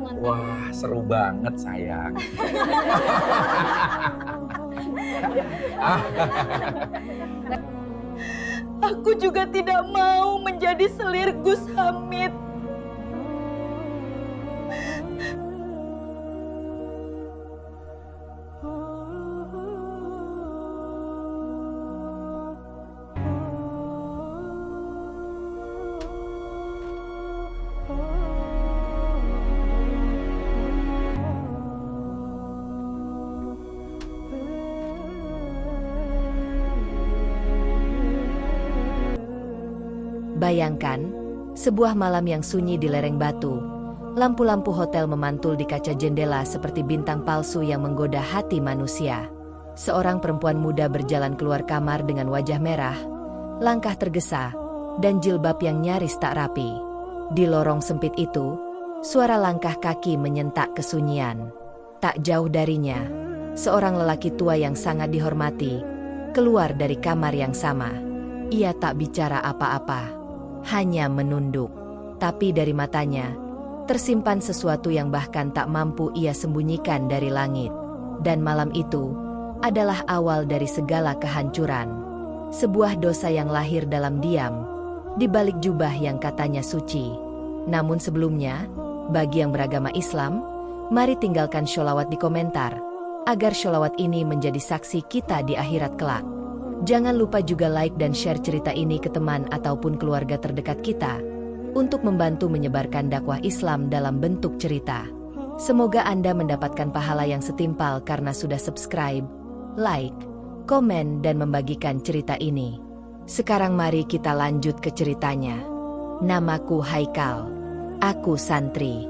teman-teman. Wah, seru banget sayang. Aku juga tidak mau menjadi selir Gus Hamid. Bayangkan, sebuah malam yang sunyi di lereng batu. Lampu-lampu hotel memantul di kaca jendela seperti bintang palsu yang menggoda hati manusia. Seorang perempuan muda berjalan keluar kamar dengan wajah merah, langkah tergesa, dan jilbab yang nyaris tak rapi. Di lorong sempit itu, suara langkah kaki menyentak kesunyian. Tak jauh darinya, seorang lelaki tua yang sangat dihormati, keluar dari kamar yang sama. Ia tak bicara apa-apa, hanya menunduk. Tapi dari matanya, tersimpan sesuatu yang bahkan tak mampu ia sembunyikan dari langit. Dan malam itu adalah awal dari segala kehancuran. Sebuah dosa yang lahir dalam diam, di balik jubah yang katanya suci. Namun sebelumnya, bagi yang beragama Islam, mari tinggalkan sholawat di komentar, agar sholawat ini menjadi saksi kita di akhirat kelak. Jangan lupa juga like dan share cerita ini ke teman ataupun keluarga terdekat kita, untuk membantu menyebarkan dakwah Islam dalam bentuk cerita. Semoga Anda mendapatkan pahala yang setimpal karena sudah subscribe, like, komen dan membagikan cerita ini. Sekarang mari kita lanjut ke ceritanya. Namaku Haikal. Aku santri.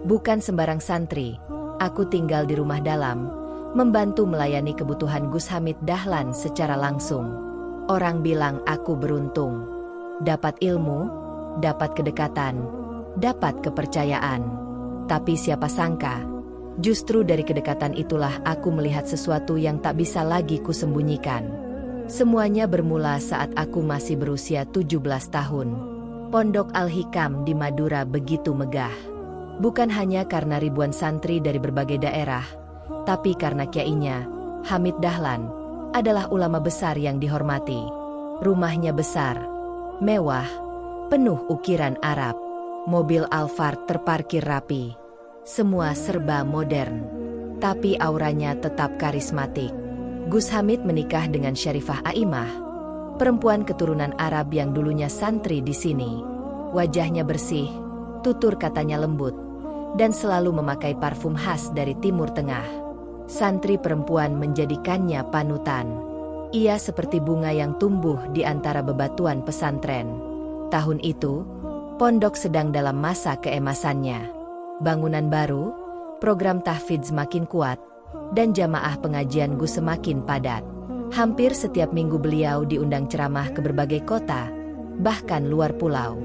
Bukan sembarang santri. Aku tinggal di rumah dalam, membantu melayani kebutuhan Gus Hamid Dahlan secara langsung. Orang bilang aku beruntung. Dapat ilmu, dapat kedekatan, dapat kepercayaan. Tapi siapa sangka, justru dari kedekatan itulah aku melihat sesuatu yang tak bisa lagi kusembunyikan. Semuanya bermula saat aku masih berusia 17 tahun. Pondok Al-Hikam di Madura begitu megah. Bukan hanya karena ribuan santri dari berbagai daerah, tapi karena kiainya, Hamid Dahlan, adalah ulama besar yang dihormati. Rumahnya besar, mewah, penuh ukiran Arab. Mobil Alphard terparkir rapi. Semua serba modern, tapi auranya tetap karismatik. Gus Hamid menikah dengan Syarifah Aimah, perempuan keturunan Arab yang dulunya santri di sini. Wajahnya bersih, tutur katanya lembut, dan selalu memakai parfum khas dari Timur Tengah. Santri perempuan menjadikannya panutan. Ia seperti bunga yang tumbuh di antara bebatuan pesantren. Tahun itu, pondok sedang dalam masa keemasannya. Bangunan baru, program tahfidz makin kuat, dan jamaah pengajian Gus semakin padat. Hampir setiap minggu beliau diundang ceramah ke berbagai kota, bahkan luar pulau.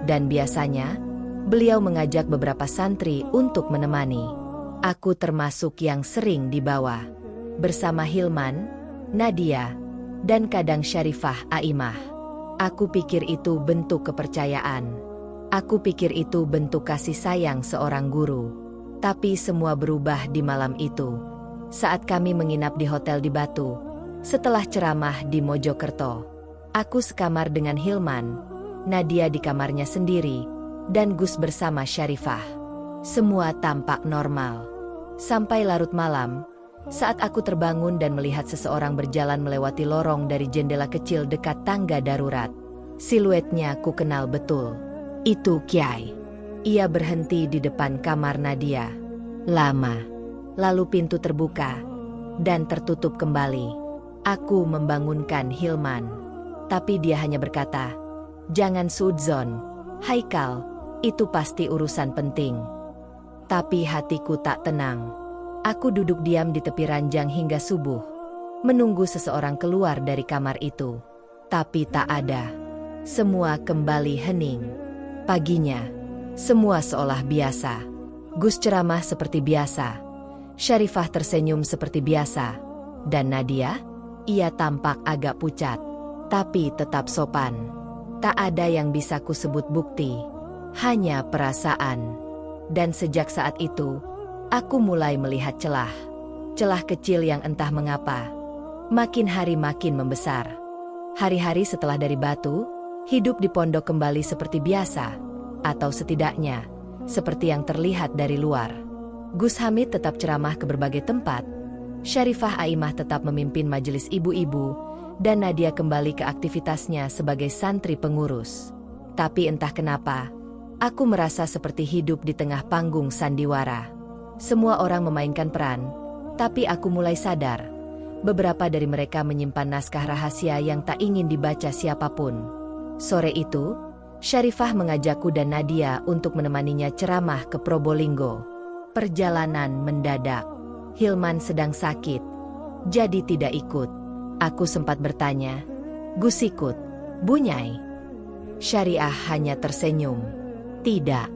Dan biasanya, beliau mengajak beberapa santri untuk menemani. Aku termasuk yang sering dibawa. Bersama Hilman, Nadia, dan kadang Syarifah Aimah. Aku pikir itu bentuk kepercayaan. Aku pikir itu bentuk kasih sayang seorang guru. Tapi semua berubah di malam itu. Saat kami menginap di hotel di Batu, setelah ceramah di Mojokerto. Aku sekamar dengan Hilman, Nadia di kamarnya sendiri, dan Gus bersama Syarifah. Semua tampak normal. Sampai larut malam, saat aku terbangun dan melihat seseorang berjalan melewati lorong dari jendela kecil dekat tangga darurat. Siluetnya ku kenal betul. Itu Kiai. Ia berhenti di depan kamar Nadia. Lama. Lalu pintu terbuka dan tertutup kembali. Aku membangunkan Hilman. Tapi dia hanya berkata, "Jangan suudzon, Haikal, itu pasti urusan penting." Tapi hatiku tak tenang. Aku duduk diam di tepi ranjang hingga subuh, menunggu seseorang keluar dari kamar itu. Tapi tak ada. Semua kembali hening. Paginya, semua seolah biasa. Gus ceramah seperti biasa. Syarifah tersenyum seperti biasa. Dan Nadia, ia tampak agak pucat, tapi tetap sopan. Tak ada yang bisa kusebut bukti, hanya perasaan. Dan sejak saat itu, aku mulai melihat celah. Celah kecil yang entah mengapa makin hari makin membesar. Hari-hari setelah dari Batu, hidup di pondok kembali seperti biasa, atau setidaknya seperti yang terlihat dari luar. Gus Hamid tetap ceramah ke berbagai tempat, Syarifah Aimah tetap memimpin majelis ibu-ibu, dan Nadia kembali ke aktivitasnya sebagai santri pengurus. Tapi entah kenapa, aku merasa seperti hidup di tengah panggung sandiwara. Semua orang memainkan peran, tapi aku mulai sadar, beberapa dari mereka menyimpan naskah rahasia yang tak ingin dibaca siapapun. Sore itu, Syarifah mengajakku dan Nadia untuk menemaninya ceramah ke Probolinggo. Perjalanan mendadak. Hilman sedang sakit, jadi tidak ikut. Aku sempat bertanya, "Gus ikut, Bunyai?" Syariah hanya tersenyum. "Tidak,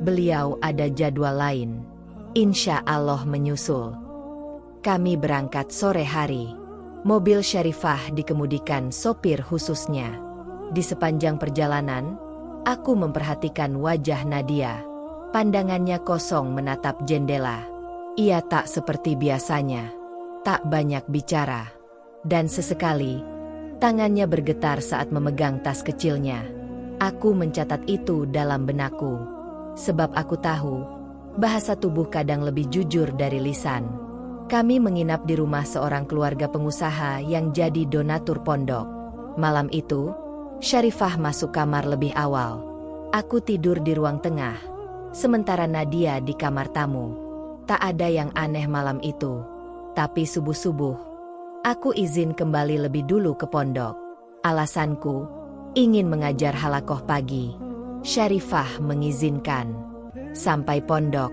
beliau ada jadwal lain. Insya Allah menyusul." Kami berangkat sore hari. Mobil Syarifah dikemudikan sopir khususnya. Di sepanjang perjalanan, aku memperhatikan wajah Nadia. Pandangannya kosong menatap jendela. Ia tak seperti biasanya, tak banyak bicara. Dan sesekali, tangannya bergetar saat memegang tas kecilnya. Aku mencatat itu dalam benakku. Sebab aku tahu, bahasa tubuh kadang lebih jujur dari lisan. Kami menginap di rumah seorang keluarga pengusaha yang jadi donatur pondok. Malam itu, Syarifah masuk kamar lebih awal. Aku tidur di ruang tengah, sementara Nadia di kamar tamu. Tak ada yang aneh malam itu. Tapi subuh-subuh, aku izin kembali lebih dulu ke pondok. Alasanku, ingin mengajar halakoh pagi. Syarifah mengizinkan. Sampai pondok,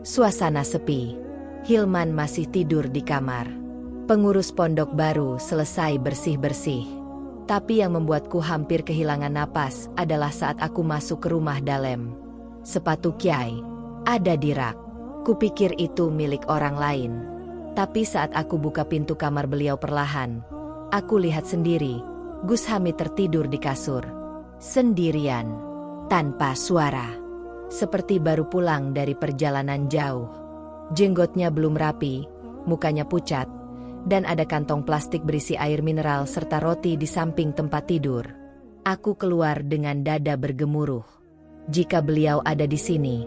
suasana sepi. Hilman masih tidur di kamar. Pengurus pondok baru selesai bersih-bersih. Tapi yang membuatku hampir kehilangan napas adalah saat aku masuk ke rumah Dalem. Sepatu Kiai ada di rak. Kupikir itu milik orang lain. Tapi saat aku buka pintu kamar beliau perlahan, aku lihat sendiri, Gus Hamid tertidur di kasur. Sendirian, tanpa suara. Seperti baru pulang dari perjalanan jauh. Jenggotnya belum rapi, mukanya pucat, dan ada kantong plastik berisi air mineral serta roti di samping tempat tidur. Aku keluar dengan dada bergemuruh. Jika beliau ada di sini,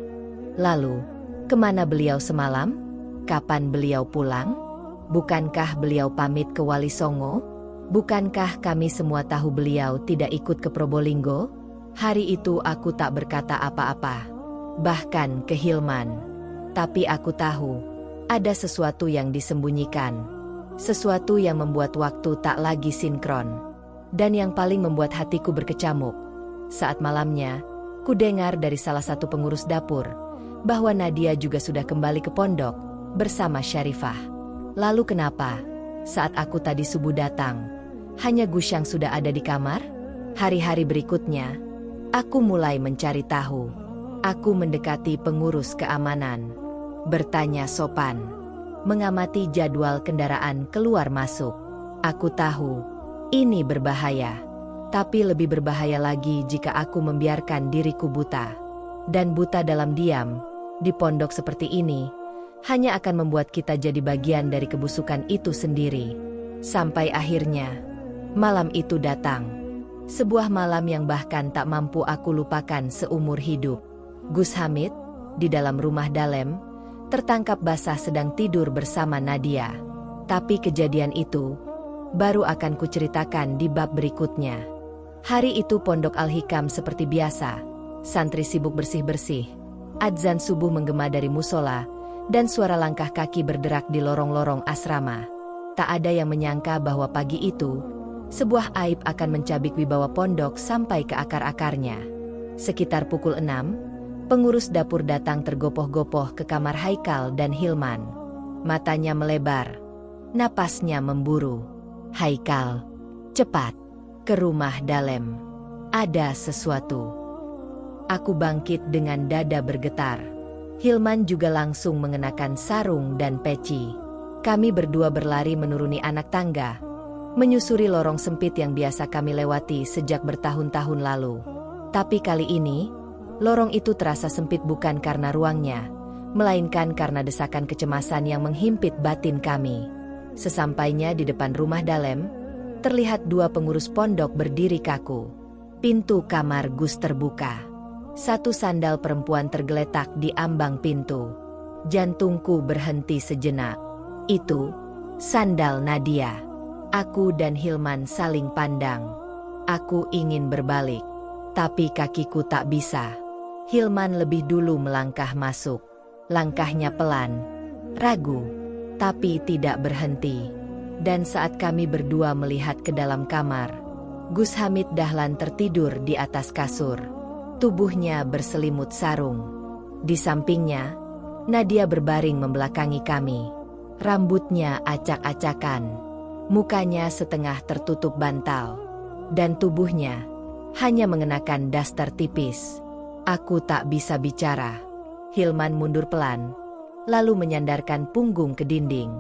lalu kemana beliau semalam? Kapan beliau pulang? Bukankah beliau pamit ke Wali Songo? Bukankah kami semua tahu beliau tidak ikut ke Probolinggo? Hari itu aku tak berkata apa-apa, bahkan ke Hilman. Tapi aku tahu, ada sesuatu yang disembunyikan. Sesuatu yang membuat waktu tak lagi sinkron. Dan yang paling membuat hatiku berkecamuk, saat malamnya, ku dengar dari salah satu pengurus dapur, bahwa Nadia juga sudah kembali ke pondok, bersama Syarifah. Lalu kenapa, saat aku tadi subuh datang, hanya Gus yang sudah ada di kamar? Hari-hari berikutnya, aku mulai mencari tahu. Aku mendekati pengurus keamanan. Bertanya sopan. Mengamati jadwal kendaraan keluar masuk. Aku tahu, ini berbahaya. Tapi lebih berbahaya lagi jika aku membiarkan diriku buta. Dan buta dalam diam, di pondok seperti ini, hanya akan membuat kita jadi bagian dari kebusukan itu sendiri. Sampai akhirnya, malam itu datang. Sebuah malam yang bahkan tak mampu aku lupakan seumur hidup. Gus Hamid, di dalam rumah Dalem, tertangkap basah sedang tidur bersama Nadia. Tapi kejadian itu, baru akan kuceritakan di bab berikutnya. Hari itu pondok Al-Hikam seperti biasa. Santri sibuk bersih-bersih. Adzan subuh menggema dari musola, dan suara langkah kaki berderak di lorong-lorong asrama. Tak ada yang menyangka bahwa pagi itu, sebuah aib akan mencabik wibawa pondok sampai ke akar-akarnya. Sekitar pukul 6, pengurus dapur datang tergopoh-gopoh ke kamar Haikal dan Hilman. Matanya melebar, napasnya memburu. "Haikal, cepat, ke rumah Dalem. Ada sesuatu." Aku bangkit dengan dada bergetar. Hilman juga langsung mengenakan sarung dan peci. Kami berdua berlari menuruni anak tangga, menyusuri lorong sempit yang biasa kami lewati sejak bertahun-tahun lalu. Tapi kali ini, Lorong itu terasa sempit bukan karena ruangnya, melainkan karena desakan kecemasan yang menghimpit batin kami. Sesampainya di depan rumah Dalem, terlihat dua pengurus pondok berdiri kaku. Pintu kamar Gus terbuka. Satu sandal perempuan tergeletak di ambang pintu. Jantungku berhenti sejenak. Itu sandal Nadia. Aku dan Hilman saling pandang. Aku ingin berbalik, tapi kakiku tak bisa. Hilman lebih dulu melangkah masuk. Langkahnya pelan, ragu, tapi tidak berhenti. Dan saat kami berdua melihat ke dalam kamar, Gus Hamid Dahlan tertidur di atas kasur. Tubuhnya berselimut sarung. Di sampingnya, Nadia berbaring membelakangi kami. Rambutnya acak-acakan, mukanya setengah tertutup bantal, dan tubuhnya hanya mengenakan daster tipis. Aku tak bisa bicara. Hilman mundur pelan, lalu menyandarkan punggung ke dinding.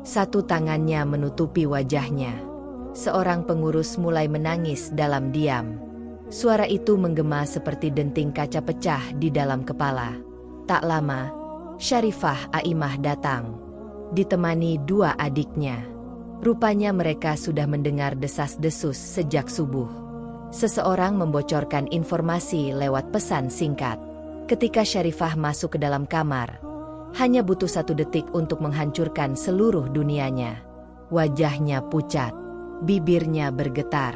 Satu tangannya menutupi wajahnya. Seorang pengurus mulai menangis dalam diam. Suara itu menggema seperti denting kaca pecah di dalam kepala. Tak lama, Syarifah Aimah datang, ditemani dua adiknya. Rupanya mereka sudah mendengar desas-desus sejak subuh. Seseorang membocorkan informasi lewat pesan singkat. Ketika Syarifah masuk ke dalam kamar, hanya butuh 1 detik untuk menghancurkan seluruh dunianya. Wajahnya pucat, bibirnya bergetar.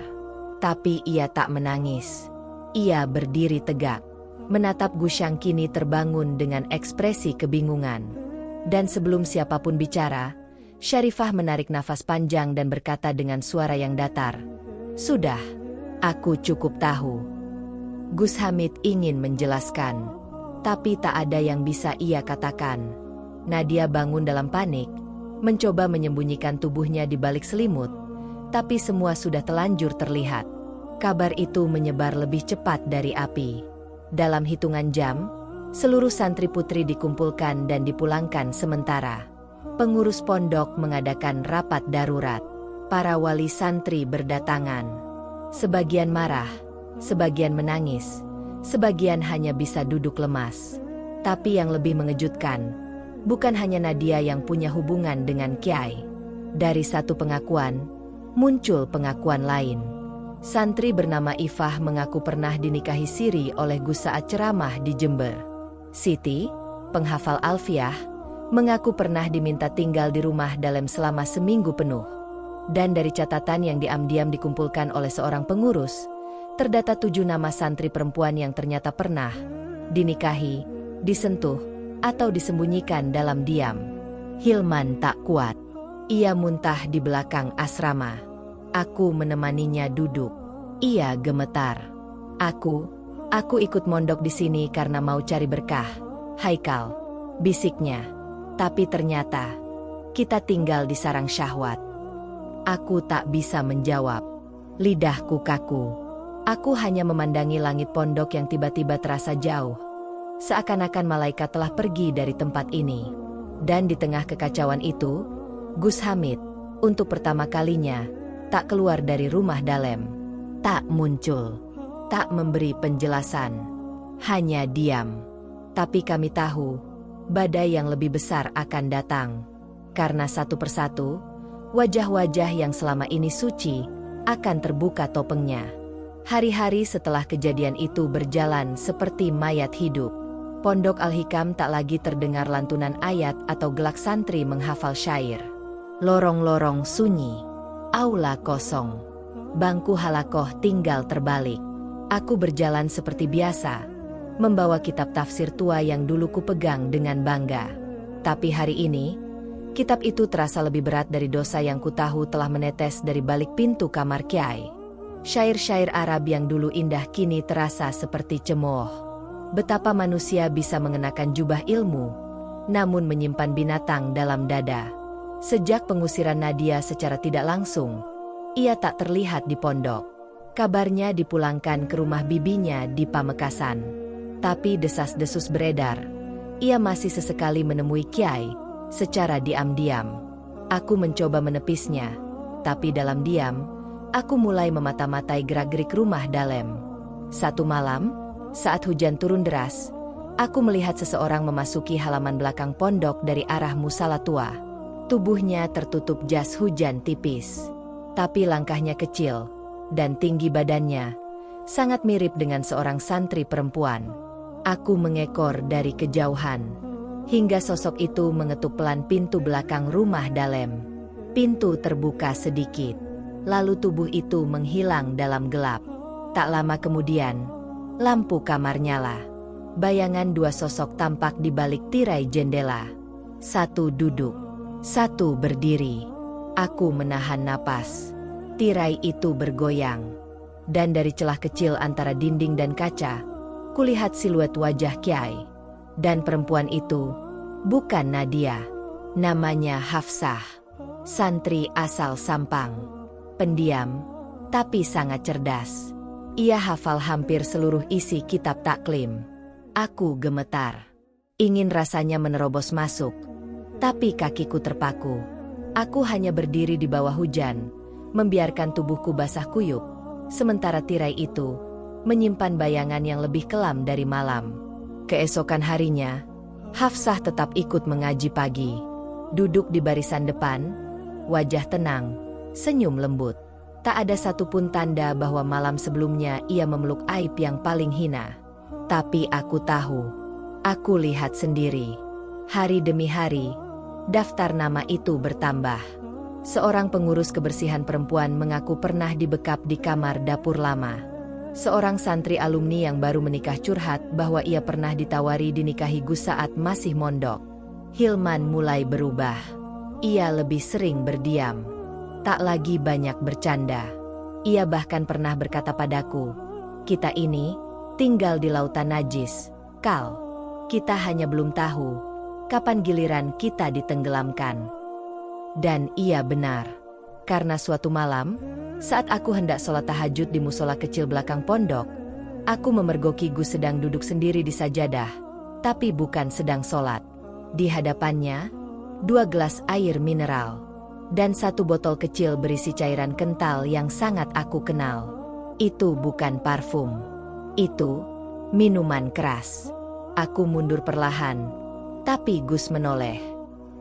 Tapi ia tak menangis. Ia berdiri tegak, menatap Gus yang kini terbangun dengan ekspresi kebingungan. Dan sebelum siapapun bicara, Syarifah menarik nafas panjang dan berkata dengan suara yang datar, "Sudah, aku cukup tahu." Gus Hamid ingin menjelaskan, tapi tak ada yang bisa ia katakan. Nadia bangun dalam panik, mencoba menyembunyikan tubuhnya di balik selimut, tapi semua sudah telanjur terlihat. Kabar itu menyebar lebih cepat dari api. Dalam hitungan jam, seluruh santri putri dikumpulkan dan dipulangkan sementara. Pengurus pondok mengadakan rapat darurat. Para wali santri berdatangan. Sebagian marah, sebagian menangis, sebagian hanya bisa duduk lemas. Tapi yang lebih mengejutkan, bukan hanya Nadia yang punya hubungan dengan Kiai. Dari satu pengakuan, muncul pengakuan lain. Santri bernama Ifah mengaku pernah dinikahi siri oleh Gus saat ceramah di Jember. Siti, penghafal Alfiah, mengaku pernah diminta tinggal di rumah Dalem selama seminggu penuh. Dan dari catatan yang diam-diam dikumpulkan oleh seorang pengurus, terdata 7 nama santri perempuan yang ternyata pernah dinikahi, disentuh, atau disembunyikan dalam diam. Hilman tak kuat. Ia muntah di belakang asrama. Aku menemaninya duduk. Ia gemetar. Aku ikut mondok di sini karena mau cari berkah, Haikal, bisiknya. Tapi ternyata, kita tinggal di sarang syahwat. Aku tak bisa menjawab. Lidahku kaku. Aku hanya memandangi langit pondok yang tiba-tiba terasa jauh. Seakan-akan malaikat telah pergi dari tempat ini. Dan di tengah kekacauan itu, Gus Hamid, untuk pertama kalinya, tak keluar dari rumah Dalem. Tak muncul. Tak memberi penjelasan. Hanya diam. Tapi kami tahu, badai yang lebih besar akan datang. Karena satu persatu, wajah-wajah yang selama ini suci, akan terbuka topengnya. Hari-hari setelah kejadian itu berjalan seperti mayat hidup. Pondok Al-Hikam tak lagi terdengar lantunan ayat atau gelak santri menghafal syair. Lorong-lorong sunyi. Aula kosong. Bangku halakoh tinggal terbalik. Aku berjalan seperti biasa, membawa kitab tafsir tua yang dulu kupegang dengan bangga. Tapi hari ini, kitab itu terasa lebih berat dari dosa yang kutahu telah menetes dari balik pintu kamar Kiai. Syair-syair Arab yang dulu indah kini terasa seperti cemooh. Betapa manusia bisa mengenakan jubah ilmu, namun menyimpan binatang dalam dada. Sejak pengusiran Nadia secara tidak langsung, ia tak terlihat di pondok. Kabarnya dipulangkan ke rumah bibinya di Pamekasan. Tapi desas-desus beredar. Ia masih sesekali menemui Kiai, secara diam-diam. Aku mencoba menepisnya, tapi dalam diam, aku mulai memata-matai gerak-gerik rumah Dalem. Satu malam, Saat hujan turun deras, aku melihat seseorang memasuki halaman belakang pondok dari arah musala tua. Tubuhnya tertutup jas hujan tipis, tapi langkahnya kecil dan tinggi badannya sangat mirip dengan seorang santri perempuan. Aku mengekor dari kejauhan hingga sosok itu mengetuk pelan pintu belakang rumah Dalem. Pintu terbuka sedikit, lalu tubuh itu menghilang dalam gelap. Tak lama kemudian, lampu kamar nyala. Bayangan dua sosok tampak di balik tirai jendela. Satu duduk, satu berdiri. Aku menahan napas. Tirai itu bergoyang, dan dari celah kecil antara dinding dan kaca, kulihat siluet wajah Kiai. Dan perempuan itu bukan Nadia. Namanya Hafsah, santri asal Sampang. Pendiam, tapi sangat cerdas. Ia hafal hampir seluruh isi kitab taklim. Aku gemetar. Ingin rasanya menerobos masuk, tapi kakiku terpaku. Aku hanya berdiri di bawah hujan, membiarkan tubuhku basah kuyup, sementara tirai itu menyimpan bayangan yang lebih kelam dari malam. Keesokan harinya, Hafsah tetap ikut mengaji pagi. Duduk di barisan depan, wajah tenang, senyum lembut. Tak ada satupun tanda bahwa malam sebelumnya ia memeluk aib yang paling hina. Tapi aku tahu, aku lihat sendiri. Hari demi hari, daftar nama itu bertambah. Seorang pengurus kebersihan perempuan mengaku pernah dibekap di kamar dapur lama. Seorang santri alumni yang baru menikah curhat bahwa ia pernah ditawari dinikahi Gus saat masih mondok. Hilman mulai berubah. Ia lebih sering berdiam, tak lagi banyak bercanda. Ia bahkan pernah berkata padaku, "Kita ini tinggal di lautan najis, Kal. Kita hanya belum tahu kapan giliran kita ditenggelamkan." Dan ia benar. Karena suatu malam, saat aku hendak sholat tahajud di musola kecil belakang pondok, aku memergoki Gus sedang duduk sendiri di sajadah, tapi bukan sedang sholat. Di hadapannya, 2 gelas air mineral dan 1 botol kecil berisi cairan kental yang sangat aku kenal. Itu bukan parfum. Itu minuman keras. Aku mundur perlahan, tapi Gus menoleh.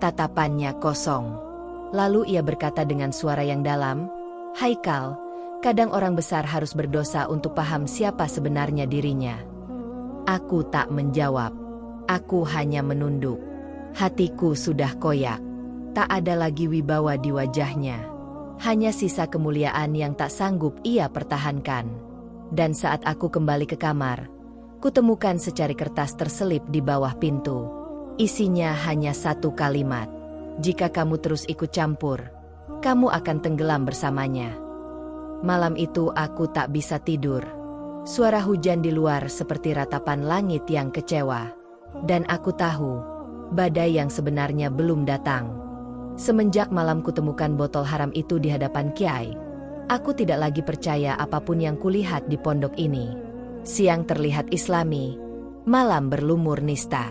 Tatapannya kosong. Lalu ia berkata dengan suara yang dalam, "Haikal, kadang orang besar harus berdosa untuk paham siapa sebenarnya dirinya." Aku tak menjawab. Aku hanya menunduk. Hatiku sudah koyak. Tak ada lagi wibawa di wajahnya. Hanya sisa kemuliaan yang tak sanggup ia pertahankan. Dan saat aku kembali ke kamar, kutemukan secari kertas terselip di bawah pintu. Isinya hanya 1 kalimat. "Jika kamu terus ikut campur, kamu akan tenggelam bersamanya." Malam itu aku tak bisa tidur. Suara hujan di luar seperti ratapan langit yang kecewa. Dan aku tahu, badai yang sebenarnya belum datang. Semenjak malam kutemukan botol haram itu di hadapan Kiai, aku tidak lagi percaya apapun yang kulihat di pondok ini. Siang terlihat islami, malam berlumur nista.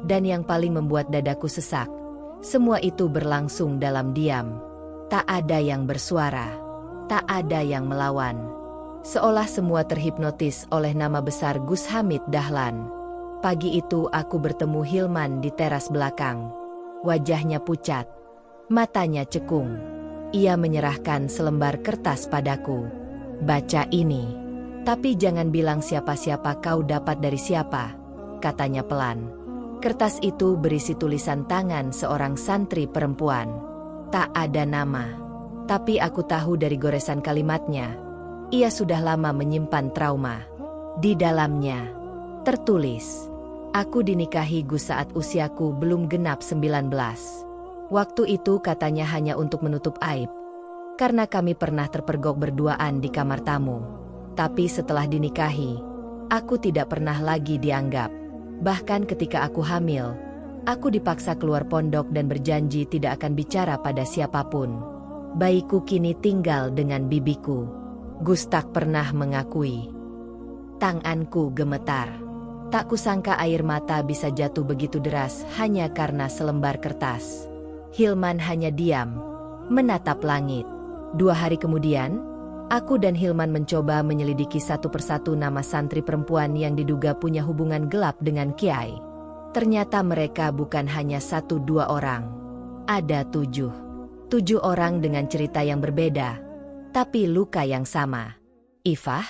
Dan yang paling membuat dadaku sesak, semua itu berlangsung dalam diam. Tak ada yang bersuara, tak ada yang melawan. Seolah semua terhipnotis oleh nama besar Gus Hamid Dahlan. Pagi itu aku bertemu Hilman di teras belakang. Wajahnya pucat, matanya cekung. Ia menyerahkan selembar kertas padaku. "Baca ini, tapi jangan bilang siapa-siapa kau dapat dari siapa," katanya pelan. Kertas itu berisi tulisan tangan seorang santri perempuan. Tak ada nama, tapi aku tahu dari goresan kalimatnya, ia sudah lama menyimpan trauma. Di dalamnya tertulis, "Aku dinikahi Gus saat usiaku belum genap 19. Waktu itu katanya hanya untuk menutup aib, karena kami pernah terpergok berduaan di kamar tamu. Tapi setelah dinikahi, aku tidak pernah lagi dianggap. Bahkan ketika aku hamil, aku dipaksa keluar pondok dan berjanji tidak akan bicara pada siapapun. Bayiku kini tinggal dengan bibiku." Gus tak pernah mengakui. Tanganku gemetar. Tak kusangka air mata bisa jatuh begitu deras hanya karena selembar kertas. Hilman hanya diam, menatap langit. 2 hari kemudian, Aku dan Hilman mencoba menyelidiki satu persatu nama santri perempuan yang diduga punya hubungan gelap dengan Kiai. Ternyata mereka bukan hanya 1-2 orang. Ada 7 orang dengan cerita yang berbeda, tapi luka yang sama. Ifah,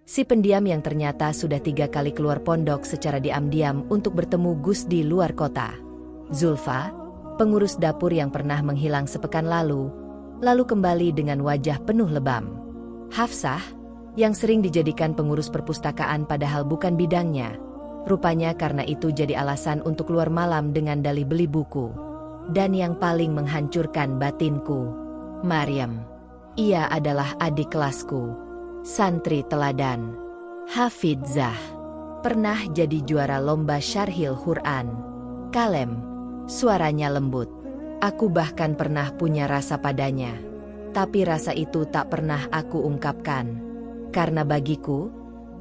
si pendiam yang ternyata sudah 3 kali keluar pondok secara diam-diam untuk bertemu Gus di luar kota. Zulfa, pengurus dapur yang pernah menghilang sepekan lalu kembali dengan wajah penuh lebam. Hafsah, yang sering dijadikan pengurus perpustakaan padahal bukan bidangnya. Rupanya karena itu jadi alasan untuk keluar malam dengan dalih beli buku. Dan yang paling menghancurkan batinku, Maryam. Ia adalah adik kelasku, santri teladan, Hafidzah. Pernah jadi juara lomba syarhil Quran. Kalem, suaranya lembut. Aku bahkan pernah punya rasa padanya. Tapi rasa itu tak pernah aku ungkapkan. Karena bagiku,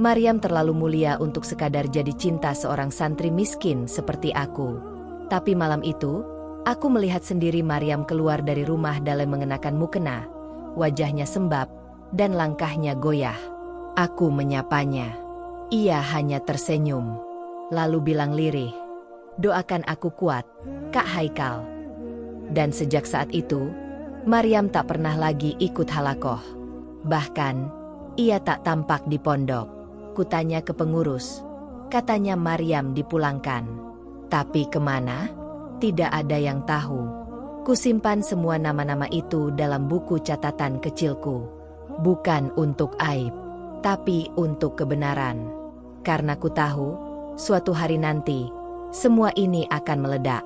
Maryam terlalu mulia untuk sekadar jadi cinta seorang santri miskin seperti aku. Tapi malam itu, aku melihat sendiri Maryam keluar dari rumah dalam mengenakan mukena, wajahnya sembab, dan langkahnya goyah. Aku menyapanya. Ia hanya tersenyum, lalu bilang lirih, "Doakan aku kuat, Kak Haikal." Dan sejak saat itu, Maryam tak pernah lagi ikut halakoh. Bahkan, ia tak tampak di pondok. Kutanya ke pengurus. Katanya Maryam dipulangkan. Tapi kemana? Tidak ada yang tahu. Kusimpan semua nama-nama itu dalam buku catatan kecilku. Bukan untuk aib, tapi untuk kebenaran. Karena ku tahu, suatu hari nanti, semua ini akan meledak.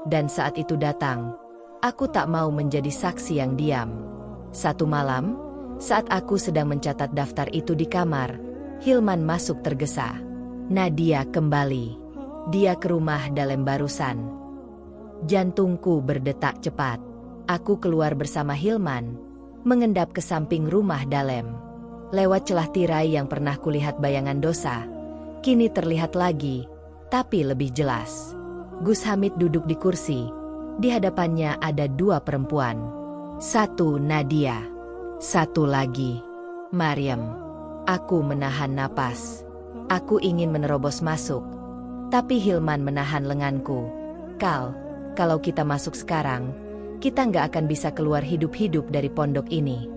Dan saat itu datang, aku tak mau menjadi saksi yang diam. Satu malam, saat aku sedang mencatat daftar itu di kamar, Hilman masuk tergesa. Nadia kembali. Dia ke rumah dalam barusan. Jantungku berdetak cepat. Aku keluar bersama Hilman, mengendap ke samping rumah Dalem. Lewat celah tirai yang pernah kulihat bayangan dosa, kini terlihat lagi, tapi lebih jelas. Gus Hamid duduk di kursi. Di hadapannya ada 2 perempuan. Satu Nadia. Satu lagi Maryam. Aku menahan napas. Aku ingin menerobos masuk. Tapi Hilman menahan lenganku. "Kal, kalau kita masuk sekarang, kita nggak akan bisa keluar hidup-hidup dari pondok ini."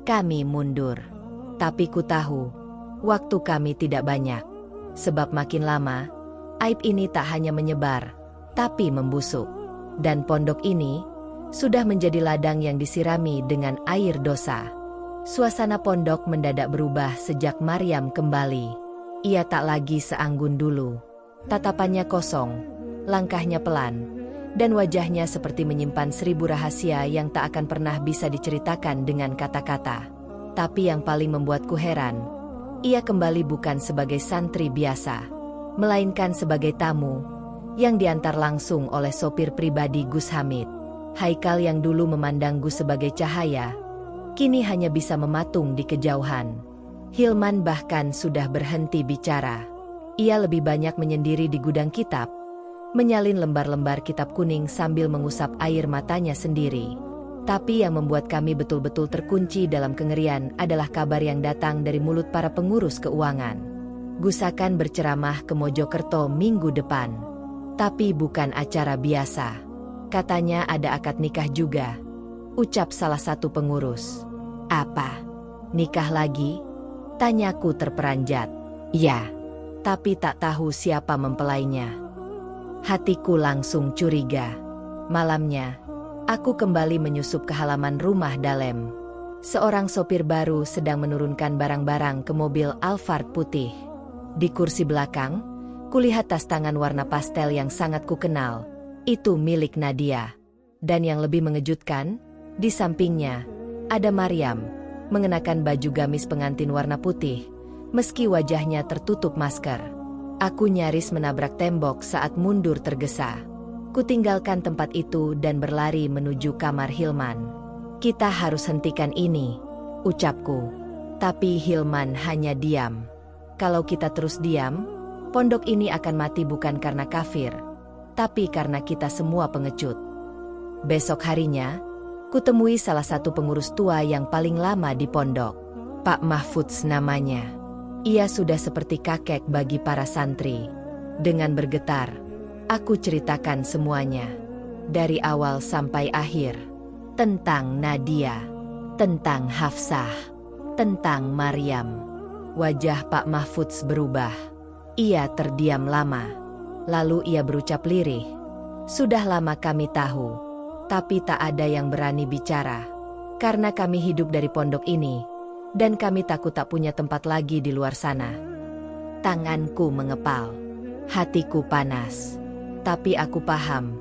Kami mundur. Tapi ku tahu, waktu kami tidak banyak. Sebab makin lama, aib ini tak hanya menyebar, tapi membusuk. Dan pondok ini sudah menjadi ladang yang disirami dengan air dosa. Suasana pondok mendadak berubah sejak Maryam kembali. Ia tak lagi seanggun dulu. Tatapannya kosong, langkahnya pelan, dan wajahnya seperti menyimpan 1000 rahasia yang tak akan pernah bisa diceritakan dengan kata-kata. Tapi yang paling membuatku heran, ia kembali bukan sebagai santri biasa, melainkan sebagai tamu yang diantar langsung oleh sopir pribadi Gus Hamid. Haikal yang dulu memandang Gus sebagai cahaya, kini hanya bisa mematung di kejauhan. Hilman bahkan sudah berhenti bicara. Ia lebih banyak menyendiri di gudang kitab, menyalin lembar-lembar kitab kuning sambil mengusap air matanya sendiri. Tapi yang membuat kami betul-betul terkunci dalam kengerian adalah kabar yang datang dari mulut para pengurus keuangan. Gus akan berceramah ke Mojokerto minggu depan. Tapi bukan acara biasa. Katanya ada akad nikah juga. Ucap salah satu pengurus. "Apa? Nikah lagi?" Tanyaku terperanjat. "Ya, tapi tak tahu siapa mempelainya." Hatiku langsung curiga. Malamnya, aku kembali menyusup ke halaman rumah Dalem. Seorang sopir baru sedang menurunkan barang-barang ke mobil Alphard putih. Di kursi belakang, kulihat tas tangan warna pastel yang sangat kukenal. Itu milik Nadia. Dan yang lebih mengejutkan, di sampingnya ada Maryam, mengenakan baju gamis pengantin warna putih, meski wajahnya tertutup masker. Aku nyaris menabrak tembok saat mundur tergesa. Kutinggalkan tempat itu dan berlari menuju kamar Hilman. "Kita harus hentikan ini," ucapku. Tapi Hilman hanya diam. Kalau kita terus diam, pondok ini akan mati bukan karena kafir, tapi karena kita semua pengecut. Besok harinya, kutemui salah satu pengurus tua yang paling lama di pondok. Pak Mahfudz namanya. Ia sudah seperti kakek bagi para santri. Dengan bergetar, aku ceritakan semuanya. Dari awal sampai akhir. Tentang Nadia. Tentang Hafsah. Tentang Maryam. Wajah Pak Mahfudz berubah. Ia terdiam lama. Lalu ia berucap lirih. Sudah lama kami tahu. Tapi tak ada yang berani bicara. Karena kami hidup dari pondok ini. Dan kami takut tak punya tempat lagi di luar sana. Tanganku mengepal. Hatiku panas. Tapi aku paham.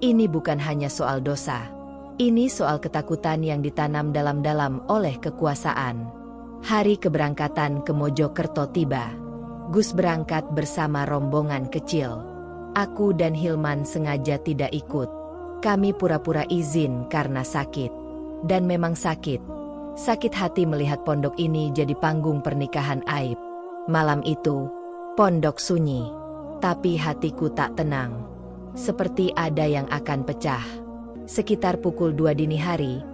Ini bukan hanya soal dosa. Ini soal ketakutan yang ditanam dalam-dalam oleh kekuasaan. Hari keberangkatan ke Mojokerto tiba. Gus berangkat bersama rombongan kecil. Aku dan Hilman sengaja tidak ikut. Kami pura-pura izin karena sakit. Dan memang sakit. Sakit hati melihat pondok ini jadi panggung pernikahan aib. Malam itu, pondok sunyi. Tapi hatiku tak tenang. Seperti ada yang akan pecah. Sekitar pukul 2 dini hari,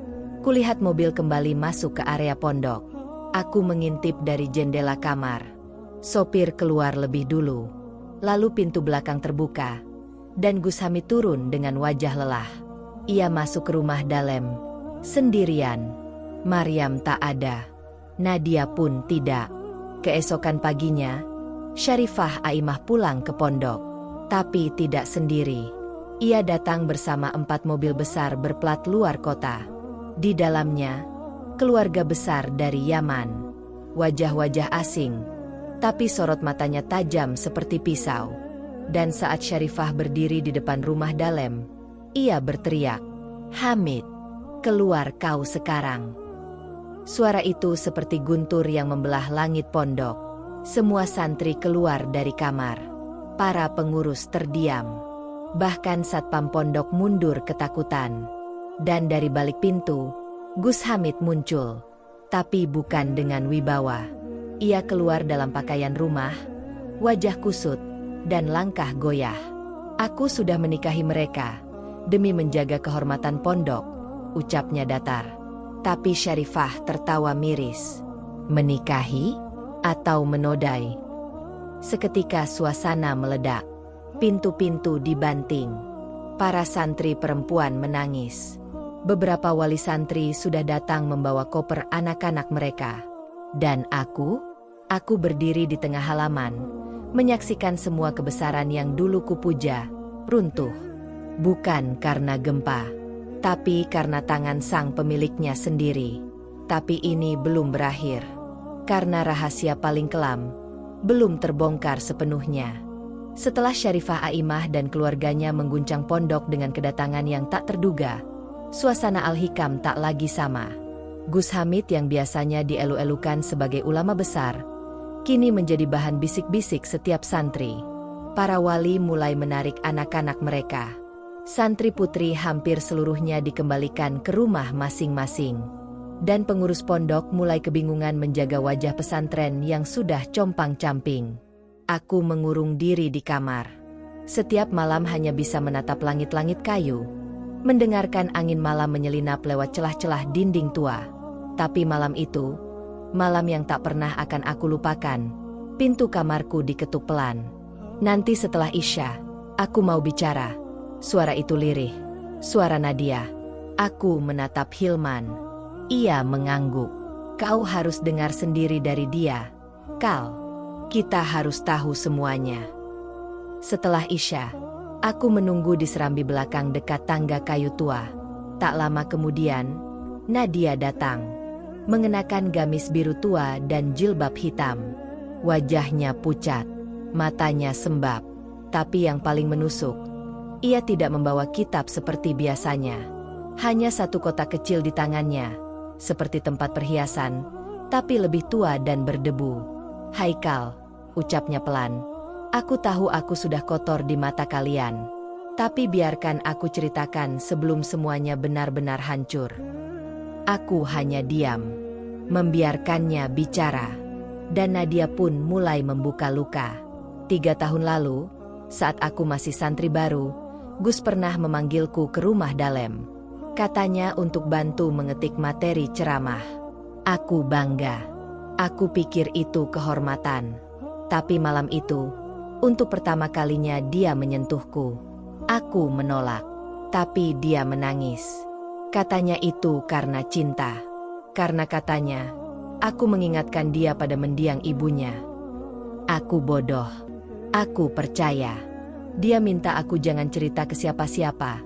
kulihat mobil kembali masuk ke area pondok. Aku mengintip dari jendela kamar. Sopir keluar lebih dulu. Lalu pintu belakang terbuka. Dan Gus Hamid turun dengan wajah lelah. Ia masuk ke rumah dalem. Sendirian. Maryam tak ada. Nadia pun tidak. Keesokan paginya, Syarifah Aimah pulang ke pondok. Tapi tidak sendiri. Ia datang bersama 4 mobil besar berplat luar kota. Di dalamnya, keluarga besar dari Yaman. Wajah-wajah asing. Tapi sorot matanya tajam seperti pisau. Dan saat Syarifah berdiri di depan rumah dalem, ia berteriak, "Hamid, keluar kau sekarang." Suara itu seperti guntur yang membelah langit pondok. Semua santri keluar dari kamar. Para pengurus terdiam. Bahkan satpam pondok mundur ketakutan. Dan dari balik pintu, Gus Hamid muncul. Tapi bukan dengan wibawa. Ia keluar dalam pakaian rumah, wajah kusut, dan langkah goyah. "Aku sudah menikahi mereka, demi menjaga kehormatan pondok," ucapnya datar. Tapi Syarifah tertawa miris. Menikahi? Atau menodai? Seketika suasana meledak. Pintu-pintu dibanting. Para santri perempuan menangis. Beberapa wali santri sudah datang membawa koper anak-anak mereka. Dan aku berdiri di tengah halaman, menyaksikan semua kebesaran yang dulu kupuja, runtuh. Bukan karena gempa. Tapi karena tangan sang pemiliknya sendiri. Tapi ini belum berakhir. Karena rahasia paling kelam belum terbongkar sepenuhnya. Setelah Syarifah Aimah dan keluarganya mengguncang pondok dengan kedatangan yang tak terduga, suasana Al-Hikam tak lagi sama. Gus Hamid yang biasanya dielu-elukan sebagai ulama besar, kini menjadi bahan bisik-bisik setiap santri. Para wali mulai menarik anak-anak mereka. Santri putri hampir seluruhnya dikembalikan ke rumah masing-masing. Dan pengurus pondok mulai kebingungan menjaga wajah pesantren yang sudah compang-camping. Aku mengurung diri di kamar. Setiap malam hanya bisa menatap langit-langit kayu. Mendengarkan angin malam menyelinap lewat celah-celah dinding tua. Tapi malam itu, malam yang tak pernah akan aku lupakan, pintu kamarku diketuk pelan. Nanti setelah Isya, aku mau bicara. Suara itu lirih. Suara Nadia. Aku menatap Hilman. Ia mengangguk. Kau harus dengar sendiri dari dia. Kal, kita harus tahu semuanya. Setelah Isya, aku menunggu di serambi belakang dekat tangga kayu tua. Tak lama kemudian, Nadia datang. Mengenakan gamis biru tua dan jilbab hitam. Wajahnya pucat. Matanya sembab. Tapi yang paling menusuk, ia tidak membawa kitab seperti biasanya. Hanya satu kotak kecil di tangannya, seperti tempat perhiasan, tapi lebih tua dan berdebu. "Haikal," ucapnya pelan. "Aku tahu aku sudah kotor di mata kalian. Tapi biarkan aku ceritakan sebelum semuanya benar-benar hancur." Aku hanya diam, membiarkannya bicara. Dan Nadia pun mulai membuka luka. 3 tahun lalu, saat aku masih santri baru, Gus pernah memanggilku ke rumah dalem. Katanya untuk bantu mengetik materi ceramah. Aku bangga. Aku pikir itu kehormatan. Tapi malam itu, untuk pertama kalinya dia menyentuhku. Aku menolak. Tapi dia menangis. Katanya itu karena cinta. Karena katanya, aku mengingatkan dia pada mendiang ibunya. Aku bodoh. Aku percaya. Dia minta aku jangan cerita ke siapa-siapa.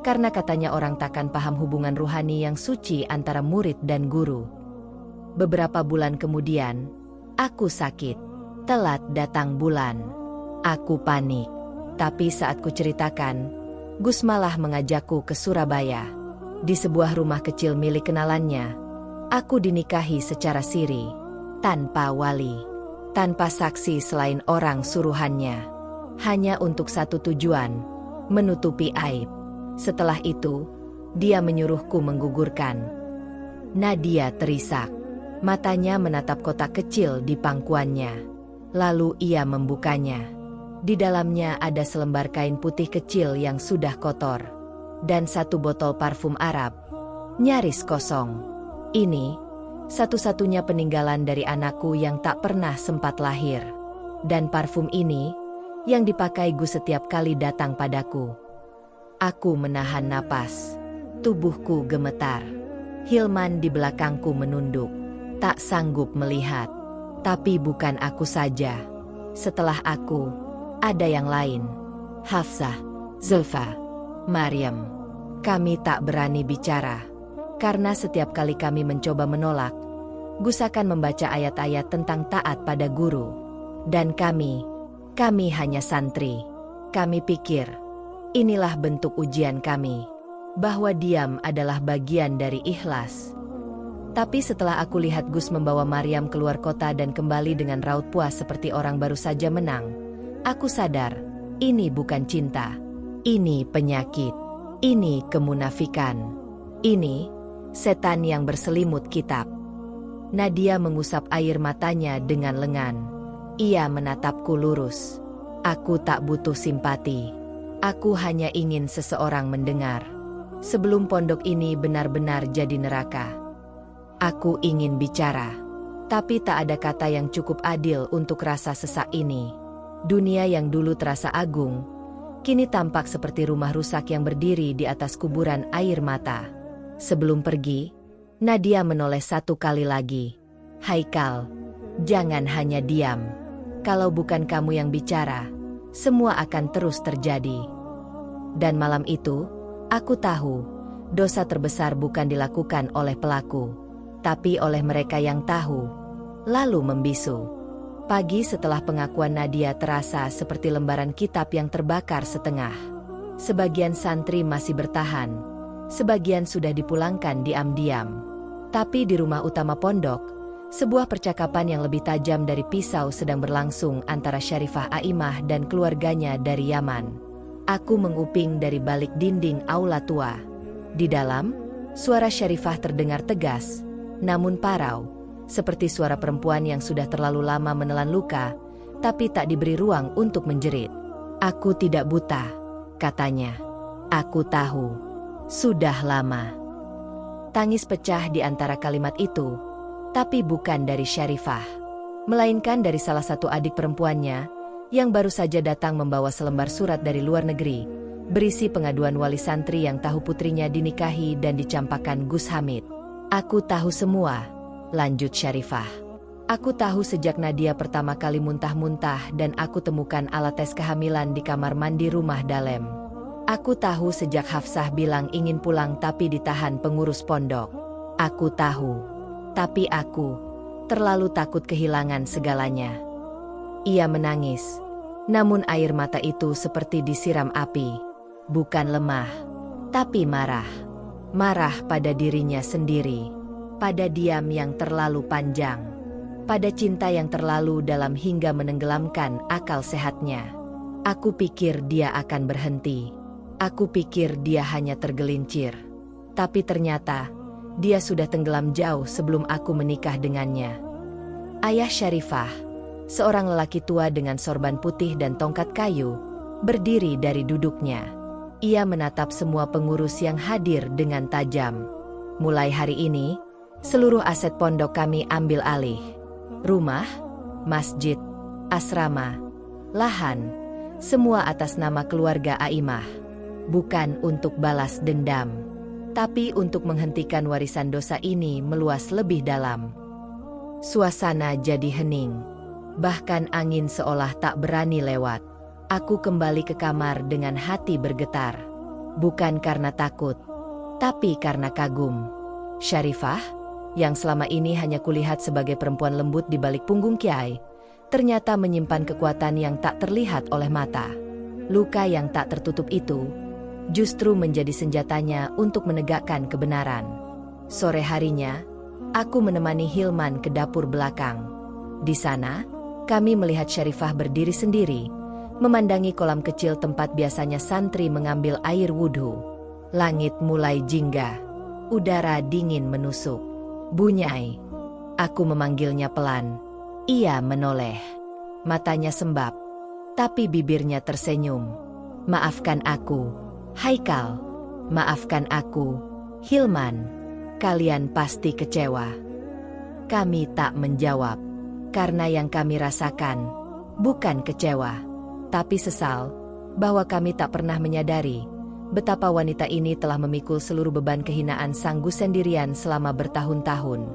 Karena katanya orang takkan paham hubungan ruhani yang suci antara murid dan guru. Beberapa bulan kemudian, aku sakit. Telat datang bulan. Aku panik. Tapi saat ku ceritakan, Gus malah mengajakku ke Surabaya. Di sebuah rumah kecil milik kenalannya, aku dinikahi secara siri, tanpa wali, tanpa saksi selain orang suruhannya. Hanya untuk satu tujuan, menutupi aib. Setelah itu, dia menyuruhku menggugurkan. Nadia terisak. Matanya menatap kotak kecil di pangkuannya. Lalu ia membukanya. Di dalamnya ada selembar kain putih kecil yang sudah kotor. Dan satu botol parfum Arab. Nyaris kosong. Ini, satu-satunya peninggalan dari anakku yang tak pernah sempat lahir. Dan parfum ini, yang dipakai Gus setiap kali datang padaku. Aku menahan napas. Tubuhku gemetar. Hilman di belakangku menunduk. Tak sanggup melihat. Tapi bukan aku saja. Setelah aku, ada yang lain. Hafsah, Zulfa, Maryam. Kami tak berani bicara. Karena setiap kali kami mencoba menolak, Gus akan membaca ayat-ayat tentang taat pada guru. Dan kami hanya santri. Kami pikir, inilah bentuk ujian kami. Bahwa diam adalah bagian dari ikhlas. Tapi setelah aku lihat Gus membawa Maryam keluar kota dan kembali dengan raut puas seperti orang baru saja menang, aku sadar, ini bukan cinta. Ini penyakit. Ini kemunafikan. Ini setan yang berselimut kitab. Nadia mengusap air matanya dengan lengan. Ia menatapku lurus. Aku tak butuh simpati. Aku hanya ingin seseorang mendengar. Sebelum pondok ini benar-benar jadi neraka. Aku ingin bicara. Tapi tak ada kata yang cukup adil untuk rasa sesak ini. Dunia yang dulu terasa agung, kini tampak seperti rumah rusak yang berdiri di atas kuburan air mata. Sebelum pergi, Nadia menoleh satu kali lagi. Haikal, jangan hanya diam. Kalau bukan kamu yang bicara, semua akan terus terjadi. Dan malam itu, aku tahu, dosa terbesar bukan dilakukan oleh pelaku, tapi oleh mereka yang tahu, lalu membisu. Pagi setelah pengakuan Nadia terasa seperti lembaran kitab yang terbakar setengah. Sebagian santri masih bertahan, sebagian sudah dipulangkan diam-diam. Tapi di rumah utama pondok, sebuah percakapan yang lebih tajam dari pisau sedang berlangsung antara Syarifah Aimah dan keluarganya dari Yaman. Aku menguping dari balik dinding aula tua. Di dalam, suara Syarifah terdengar tegas, namun parau, seperti suara perempuan yang sudah terlalu lama menelan luka, tapi tak diberi ruang untuk menjerit. Aku tidak buta, katanya. Aku tahu. Sudah lama. Tangis pecah di antara kalimat itu, tapi bukan dari Syarifah, melainkan dari salah satu adik perempuannya, yang baru saja datang membawa selembar surat dari luar negeri, berisi pengaduan wali santri yang tahu putrinya dinikahi dan dicampakkan Gus Hamid. Aku tahu semua, lanjut Syarifah. Aku tahu sejak Nadia pertama kali muntah-muntah dan aku temukan alat tes kehamilan di kamar mandi rumah Dalem. Aku tahu sejak Hafsah bilang ingin pulang tapi ditahan pengurus pondok. Aku tahu. Tapi aku terlalu takut kehilangan segalanya. Ia menangis. Namun air mata itu seperti disiram api. Bukan lemah, tapi marah. Marah pada dirinya sendiri, pada diam yang terlalu panjang, pada cinta yang terlalu dalam hingga menenggelamkan akal sehatnya. Aku pikir dia akan berhenti. Aku pikir dia hanya tergelincir. Tapi ternyata, dia sudah tenggelam jauh sebelum aku menikah dengannya. Ayah Syarifah, seorang lelaki tua dengan sorban putih dan tongkat kayu, berdiri dari duduknya. Ia menatap semua pengurus yang hadir dengan tajam. Mulai hari ini, seluruh aset pondok kami ambil alih. Rumah, masjid, asrama, lahan, semua atas nama keluarga Aimah. Bukan untuk balas dendam, tapi untuk menghentikan warisan dosa ini meluas lebih dalam. Suasana jadi hening. Bahkan angin seolah tak berani lewat. Aku kembali ke kamar dengan hati bergetar. Bukan karena takut, tapi karena kagum. Syarifah, yang selama ini hanya kulihat sebagai perempuan lembut di balik punggung Kiai, ternyata menyimpan kekuatan yang tak terlihat oleh mata. Luka yang tak tertutup itu justru menjadi senjatanya untuk menegakkan kebenaran. Sore harinya, aku menemani Hilman ke dapur belakang. Di sana, kami melihat Syarifah berdiri sendiri, memandangi kolam kecil tempat biasanya santri mengambil air wudhu. Langit mulai jingga, udara dingin menusuk. "Bunyai." Aku memanggilnya pelan. Ia menoleh. Matanya sembab, tapi bibirnya tersenyum. "Maafkan aku, Haikal. Maafkan aku, Hilman. Kalian pasti kecewa." Kami tak menjawab, karena yang kami rasakan bukan kecewa, tapi sesal bahwa kami tak pernah menyadari betapa wanita ini telah memikul seluruh beban kehinaan sang Gus sendirian selama bertahun-tahun.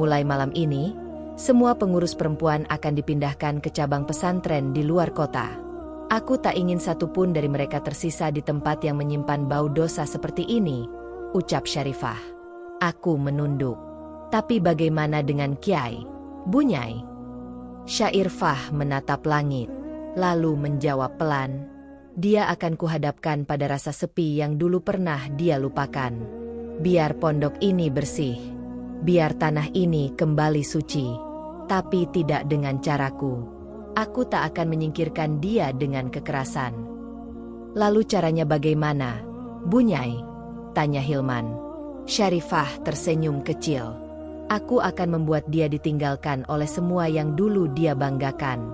Mulai malam ini, semua pengurus perempuan akan dipindahkan ke cabang pesantren di luar kota. Aku tak ingin satupun dari mereka tersisa di tempat yang menyimpan bau dosa seperti ini, ucap Syarifah. Aku menunduk. Tapi bagaimana dengan Kiai? Bunyai. Syarifah menatap langit, lalu menjawab pelan. Dia akan kuhadapkan pada rasa sepi yang dulu pernah dia lupakan. Biar pondok ini bersih, biar tanah ini kembali suci, tapi tidak dengan caraku. Aku tak akan menyingkirkan dia dengan kekerasan. Lalu caranya bagaimana, Bunyai? Tanya Hilman. Syarifah tersenyum kecil. Aku akan membuat dia ditinggalkan oleh semua yang dulu dia banggakan.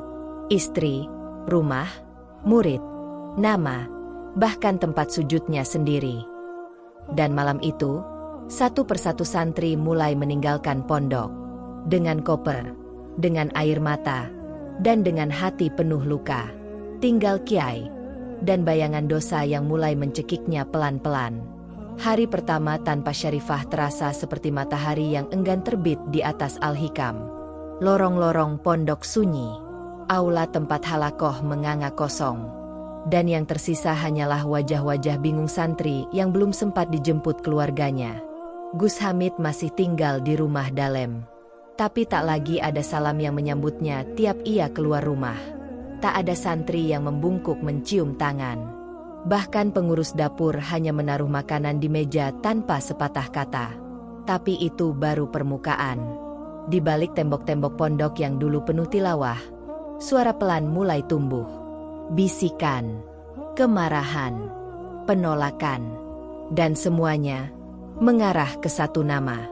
Istri, rumah, murid, nama, bahkan tempat sujudnya sendiri. Dan malam itu, satu persatu santri mulai meninggalkan pondok. Dengan koper, dengan air mata, dan dengan hati penuh luka. Tinggal Kiai, dan bayangan dosa yang mulai mencekiknya pelan-pelan. Hari pertama tanpa Syarifah terasa seperti matahari yang enggan terbit di atas Al-Hikam. Lorong-lorong pondok sunyi, aula tempat halakoh menganga kosong, dan yang tersisa hanyalah wajah-wajah bingung santri yang belum sempat dijemput keluarganya. Gus Hamid masih tinggal di rumah Dalem. Tapi tak lagi ada salam yang menyambutnya tiap ia keluar rumah. Tak ada santri yang membungkuk mencium tangan. Bahkan pengurus dapur hanya menaruh makanan di meja tanpa sepatah kata. Tapi itu baru permukaan. Di balik tembok-tembok pondok yang dulu penuh tilawah, suara pelan mulai tumbuh. Bisikan, kemarahan, penolakan, dan semuanya mengarah ke satu nama.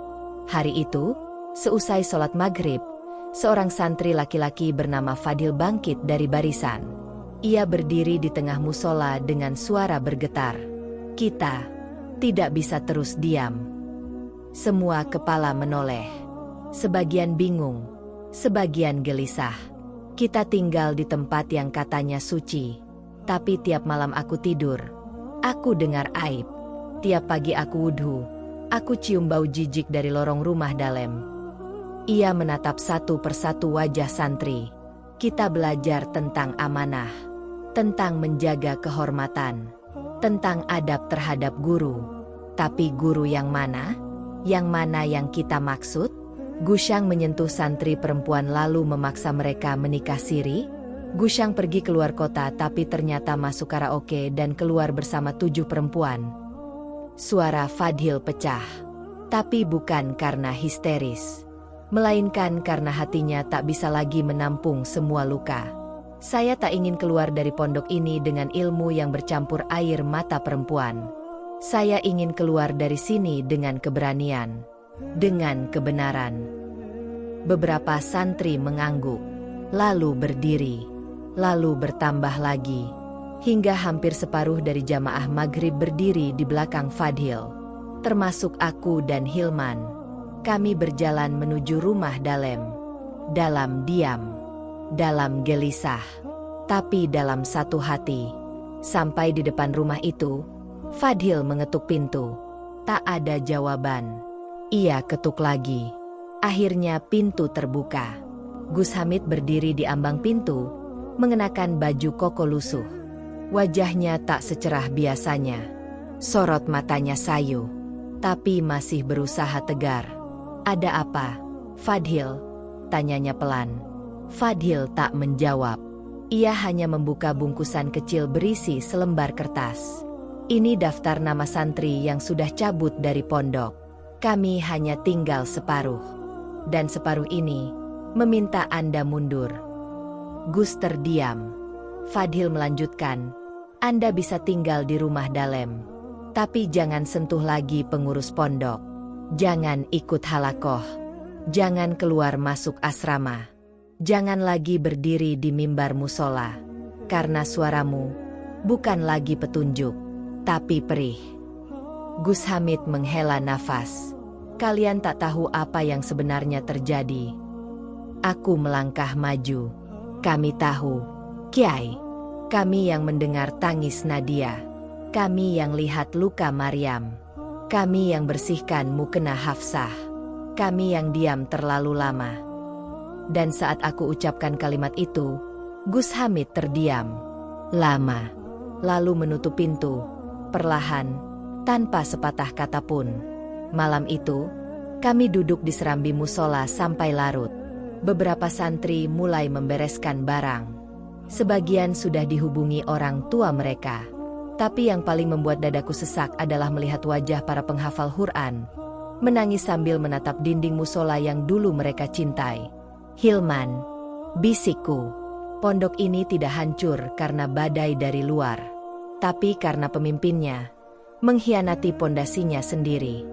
Hari itu, seusai sholat maghrib, seorang santri laki-laki bernama Fadil bangkit dari barisan. Ia berdiri di tengah musola dengan suara bergetar. Kita tidak bisa terus diam. Semua kepala menoleh. Sebagian bingung, sebagian gelisah. Kita tinggal di tempat yang katanya suci. Tapi tiap malam aku tidur, aku dengar aib. Tiap pagi aku wudhu, aku cium bau jijik dari lorong rumah Dalem. Ia menatap satu persatu wajah santri. Kita belajar tentang amanah, tentang menjaga kehormatan, tentang adab terhadap guru. Tapi guru yang mana? Yang mana yang kita maksud? Gusyang menyentuh santri perempuan lalu memaksa mereka menikah siri. Gusyang pergi keluar kota tapi ternyata masuk karaoke dan keluar bersama 7 perempuan. Suara Fadil pecah. Tapi bukan karena histeris, melainkan karena hatinya tak bisa lagi menampung semua luka. Saya tak ingin keluar dari pondok ini dengan ilmu yang bercampur air mata perempuan. Saya ingin keluar dari sini dengan keberanian, dengan kebenaran. Beberapa santri mengangguk, lalu berdiri, lalu bertambah lagi, hingga hampir separuh dari jamaah maghrib berdiri di belakang Fadil, termasuk aku dan Hilman. Kami berjalan menuju rumah Dalem. dalam diam, dalam gelisah, tapi dalam satu hati. Sampai di depan rumah itu, Fadhil mengetuk pintu. Tak ada jawaban. Ia ketuk lagi. Akhirnya pintu terbuka. Gus Hamid berdiri di ambang pintu, mengenakan baju koko lusuh. Wajahnya tak secerah biasanya. Sorot matanya sayu, tapi masih berusaha tegar. "Ada apa, Fadhil?" tanyanya pelan. Fadhil tak menjawab. Ia hanya membuka bungkusan kecil berisi selembar kertas. "Ini daftar nama santri yang sudah cabut dari pondok. Kami hanya tinggal separuh. Dan separuh ini meminta Anda mundur." Gus terdiam. Fadhil melanjutkan, "Anda bisa tinggal di rumah Dalem. Tapi jangan sentuh lagi pengurus pondok. Jangan ikut halakoh. Jangan keluar masuk asrama. Jangan lagi berdiri di mimbar musola. Karena suaramu bukan lagi petunjuk, tapi perih." Gus Hamid menghela nafas. "Kalian tak tahu apa yang sebenarnya terjadi." Aku melangkah maju. "Kami tahu, Kiai. Kami yang mendengar tangis Nadia. Kami yang lihat luka Maryam. Kami yang bersihkan mukena Hafsah. Kami yang diam terlalu lama." Dan saat aku ucapkan kalimat itu, Gus Hamid terdiam lama, lalu menutup pintu, perlahan, tanpa sepatah kata pun. Malam itu, kami duduk di serambi musola sampai larut. Beberapa santri mulai membereskan barang. Sebagian sudah dihubungi orang tua mereka. Tapi yang paling membuat dadaku sesak adalah melihat wajah para penghafal Quran menangis sambil menatap dinding musola yang dulu mereka cintai. "Hilman," bisikku, "pondok ini tidak hancur karena badai dari luar, tapi karena pemimpinnya mengkhianati pondasinya sendiri."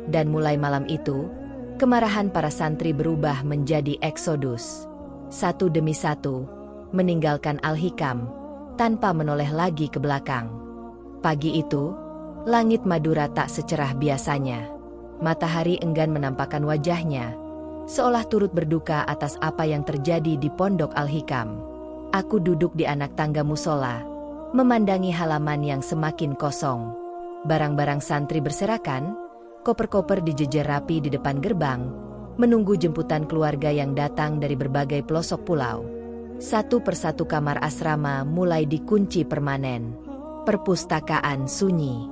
Dan mulai malam itu, kemarahan para santri berubah menjadi eksodus. Satu demi satu, meninggalkan Al-Hikam, tanpa menoleh lagi ke belakang. Pagi itu, langit Madura tak secerah biasanya. Matahari enggan menampakkan wajahnya, seolah turut berduka atas apa yang terjadi di pondok Al-Hikam. Aku duduk di anak tangga musola, memandangi halaman yang semakin kosong. Barang-barang santri berserakan, koper-koper dijejer rapi di depan gerbang, menunggu jemputan keluarga yang datang dari berbagai pelosok pulau. Satu persatu kamar asrama mulai dikunci permanen. Perpustakaan sunyi.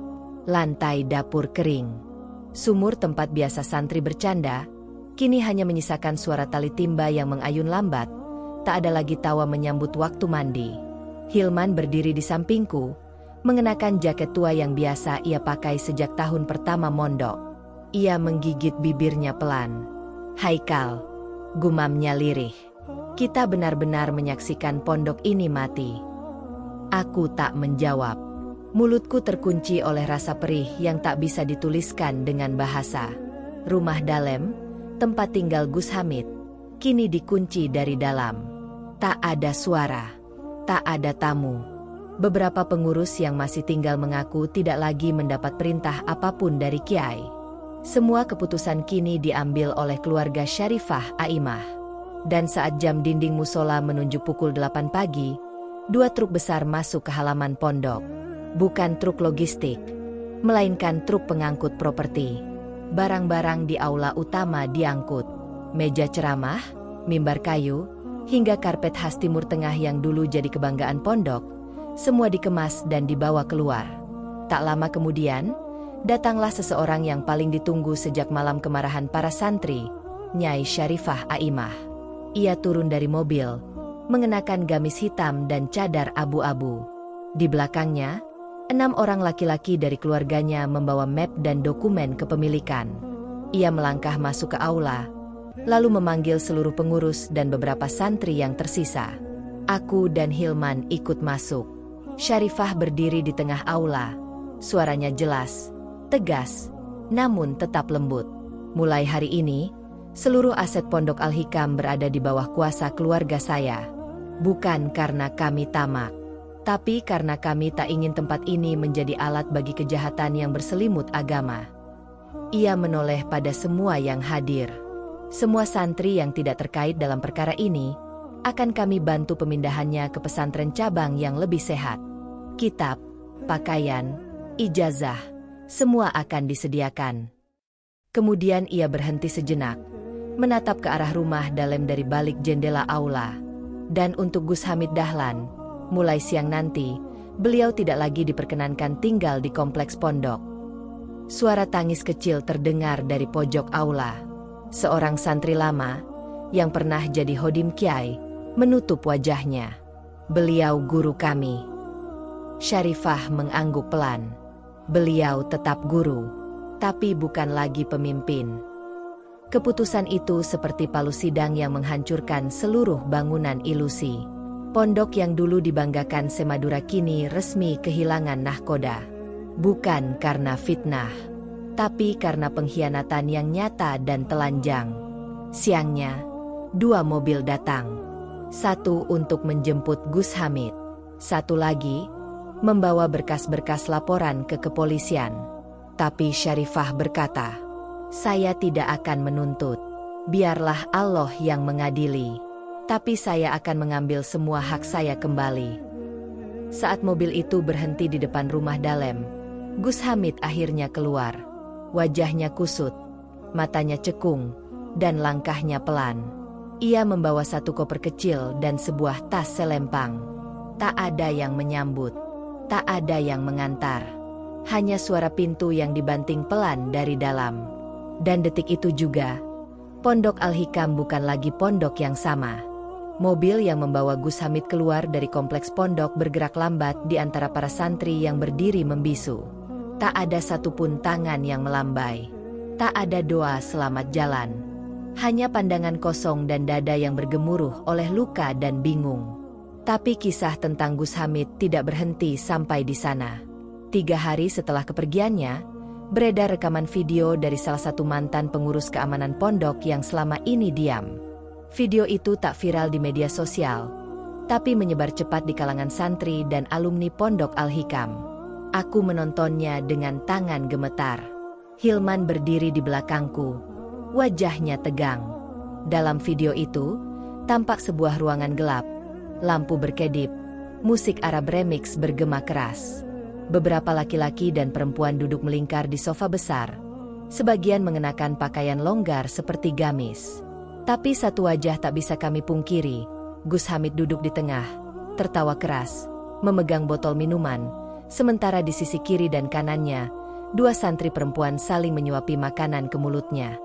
Lantai dapur kering. Sumur tempat biasa santri bercanda, kini hanya menyisakan suara tali timba yang mengayun lambat. Tak ada lagi tawa menyambut waktu mandi. Hilman berdiri di sampingku, mengenakan jaket tua yang biasa ia pakai sejak tahun pertama mondok. Ia menggigit bibirnya pelan. "Haikal," gumamnya lirih. "Kita benar-benar menyaksikan pondok ini mati." Aku tak menjawab. Mulutku terkunci oleh rasa perih yang tak bisa dituliskan dengan bahasa. Rumah Dalem, tempat tinggal Gus Hamid, kini dikunci dari dalam. Tak ada suara, tak ada tamu. Beberapa pengurus yang masih tinggal mengaku tidak lagi mendapat perintah apapun dari Kiai. Semua keputusan kini diambil oleh keluarga Syarifah Aimah. Dan saat jam dinding musola menunjuk pukul 8 pagi, 2 truk besar masuk ke halaman pondok. Bukan truk logistik, melainkan truk pengangkut properti. Barang-barang di aula utama diangkut. Meja ceramah, mimbar kayu, hingga karpet khas Timur Tengah yang dulu jadi kebanggaan pondok, semua dikemas dan dibawa keluar. Tak lama kemudian, datanglah seseorang yang paling ditunggu sejak malam kemarahan para santri, Nyai Syarifah Aimah. Ia turun dari mobil, mengenakan gamis hitam dan cadar abu-abu. Di belakangnya, 6 orang laki-laki dari keluarganya membawa map dan dokumen kepemilikan. Ia melangkah masuk ke aula, lalu memanggil seluruh pengurus dan beberapa santri yang tersisa. Aku dan Hilman ikut masuk. Syarifah berdiri di tengah aula. Suaranya jelas, tegas, namun tetap lembut. "Mulai hari ini, seluruh aset pondok Al-Hikam berada di bawah kuasa keluarga saya. Bukan karena kami tamak, tapi karena kami tak ingin tempat ini menjadi alat bagi kejahatan yang berselimut agama." Ia menoleh pada semua yang hadir. Semua santri yang tidak terkait dalam perkara ini akan kami bantu pemindahannya ke pesantren cabang yang lebih sehat. Kitab, pakaian, ijazah, semua akan disediakan. Kemudian ia berhenti sejenak, menatap ke arah rumah Dalem dari balik jendela aula. Dan untuk Gus Hamid Dahlan, mulai siang nanti, beliau tidak lagi diperkenankan tinggal di kompleks pondok. Suara tangis kecil terdengar dari pojok aula. Seorang santri lama, yang pernah jadi Hodim Kiai, menutup wajahnya. Beliau guru kami. Syarifah mengangguk pelan. Beliau tetap guru, tapi bukan lagi pemimpin. Keputusan itu seperti palu sidang yang menghancurkan seluruh bangunan ilusi. Pondok yang dulu dibanggakan Semadura kini resmi kehilangan nahkoda. Bukan karena fitnah, tapi karena pengkhianatan yang nyata dan telanjang. Siangnya, 2 mobil datang. Satu untuk menjemput Gus Hamid. Satu lagi, membawa berkas-berkas laporan ke kepolisian. Tapi Syarifah berkata, "Saya tidak akan menuntut. Biarlah Allah yang mengadili. Tapi saya akan mengambil semua hak saya kembali." Saat mobil itu berhenti di depan rumah Dalem, Gus Hamid akhirnya keluar. Wajahnya kusut, matanya cekung, dan langkahnya pelan. Ia membawa 1 koper kecil dan sebuah tas selempang. Tak ada yang menyambut, tak ada yang mengantar. Hanya suara pintu yang dibanting pelan dari dalam. Dan detik itu juga, Pondok Al-Hikam bukan lagi pondok yang sama. Mobil yang membawa Gus Hamid keluar dari kompleks pondok bergerak lambat di antara para santri yang berdiri membisu. Tak ada satupun tangan yang melambai. Tak ada doa selamat jalan. Hanya pandangan kosong dan dada yang bergemuruh oleh luka dan bingung. Tapi kisah tentang Gus Hamid tidak berhenti sampai di sana. 3 hari setelah kepergiannya, beredar rekaman video dari salah satu mantan pengurus keamanan pondok yang selama ini diam. Video itu tak viral di media sosial, tapi menyebar cepat di kalangan santri dan alumni Pondok Al-Hikam. Aku menontonnya dengan tangan gemetar. Hilman berdiri di belakangku, wajahnya tegang. Dalam video itu, tampak sebuah ruangan gelap, lampu berkedip, musik Arab remix bergema keras. Beberapa laki-laki dan perempuan duduk melingkar di sofa besar, sebagian mengenakan pakaian longgar seperti gamis. Tapi satu wajah tak bisa kami pungkiri. Gus Hamid duduk di tengah, tertawa keras, memegang botol minuman, sementara di sisi kiri dan kanannya, 2 santri perempuan saling menyuapi makanan ke mulutnya.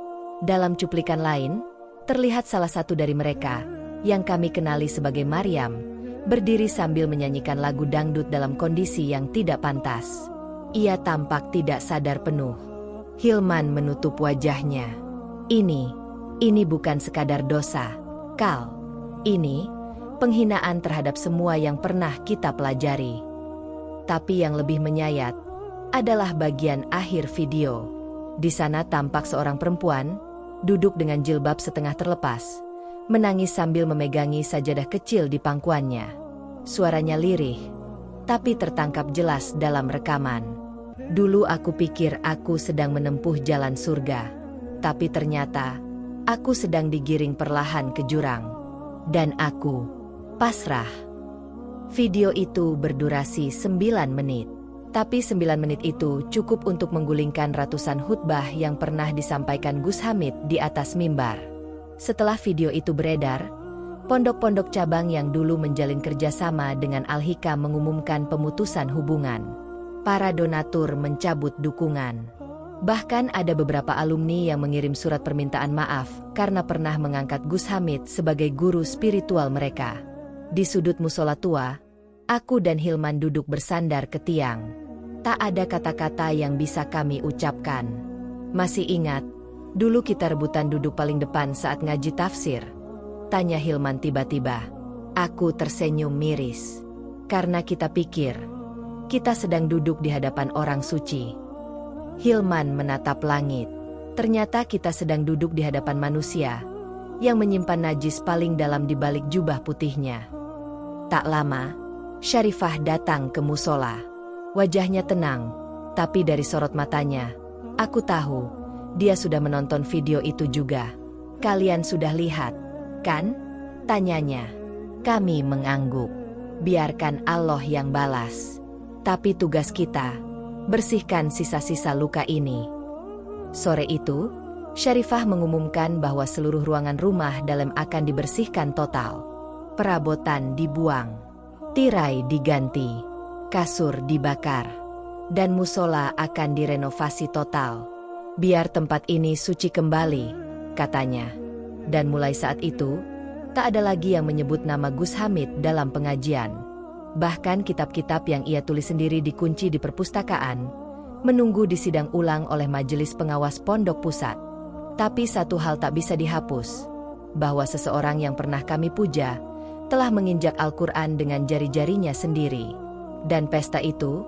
Dalam cuplikan lain, terlihat salah satu dari mereka, yang kami kenali sebagai Maryam, berdiri sambil menyanyikan lagu dangdut dalam kondisi yang tidak pantas. Ia tampak tidak sadar penuh. Hilman menutup wajahnya. Ini bukan sekadar dosa, Kal. Ini penghinaan terhadap semua yang pernah kita pelajari. Tapi yang lebih menyayat adalah bagian akhir video. Di sana tampak seorang perempuan duduk dengan jilbab setengah terlepas, menangis sambil memegangi sajadah kecil di pangkuannya. Suaranya lirih, tapi tertangkap jelas dalam rekaman. Dulu aku pikir aku sedang menempuh jalan surga, tapi ternyata aku sedang digiring perlahan ke jurang. Dan aku pasrah. Video itu berdurasi 9 menit. Tapi 9 menit itu cukup untuk menggulingkan ratusan khutbah yang pernah disampaikan Gus Hamid di atas mimbar. Setelah video itu beredar, pondok-pondok cabang yang dulu menjalin kerjasama dengan Al-Hikam mengumumkan pemutusan hubungan. Para donatur mencabut dukungan. Bahkan ada beberapa alumni yang mengirim surat permintaan maaf karena pernah mengangkat Gus Hamid sebagai guru spiritual mereka. Di sudut musola tua, aku dan Hilman duduk bersandar ke tiang. Tak ada kata-kata yang bisa kami ucapkan. Masih ingat, dulu kita rebutan duduk paling depan saat ngaji tafsir? Tanya Hilman tiba-tiba. Aku tersenyum miris. Karena kita pikir, kita sedang duduk di hadapan orang suci. Hilman menatap langit. Ternyata kita sedang duduk di hadapan manusia yang menyimpan najis paling dalam di balik jubah putihnya. Tak lama, Syarifah datang ke musola. Wajahnya tenang, tapi dari sorot matanya, aku tahu dia sudah menonton video itu juga. Kalian sudah lihat, kan? Tanyanya. Kami mengangguk. Biarkan Allah yang balas. Tapi tugas kita, bersihkan sisa-sisa luka ini. Sore itu, Syarifah mengumumkan bahwa seluruh ruangan rumah dalam akan dibersihkan total. Perabotan dibuang, tirai diganti, kasur dibakar, dan musola akan direnovasi total. Biar tempat ini suci kembali, katanya. Dan mulai saat itu, tak ada lagi yang menyebut nama Gus Hamid dalam pengajian. Bahkan kitab-kitab yang ia tulis sendiri dikunci di perpustakaan, menunggu disidang ulang oleh Majelis Pengawas Pondok Pusat. Tapi satu hal tak bisa dihapus, bahwa seseorang yang pernah kami puja, telah menginjak Al-Quran dengan jari-jarinya sendiri. Dan pesta itu,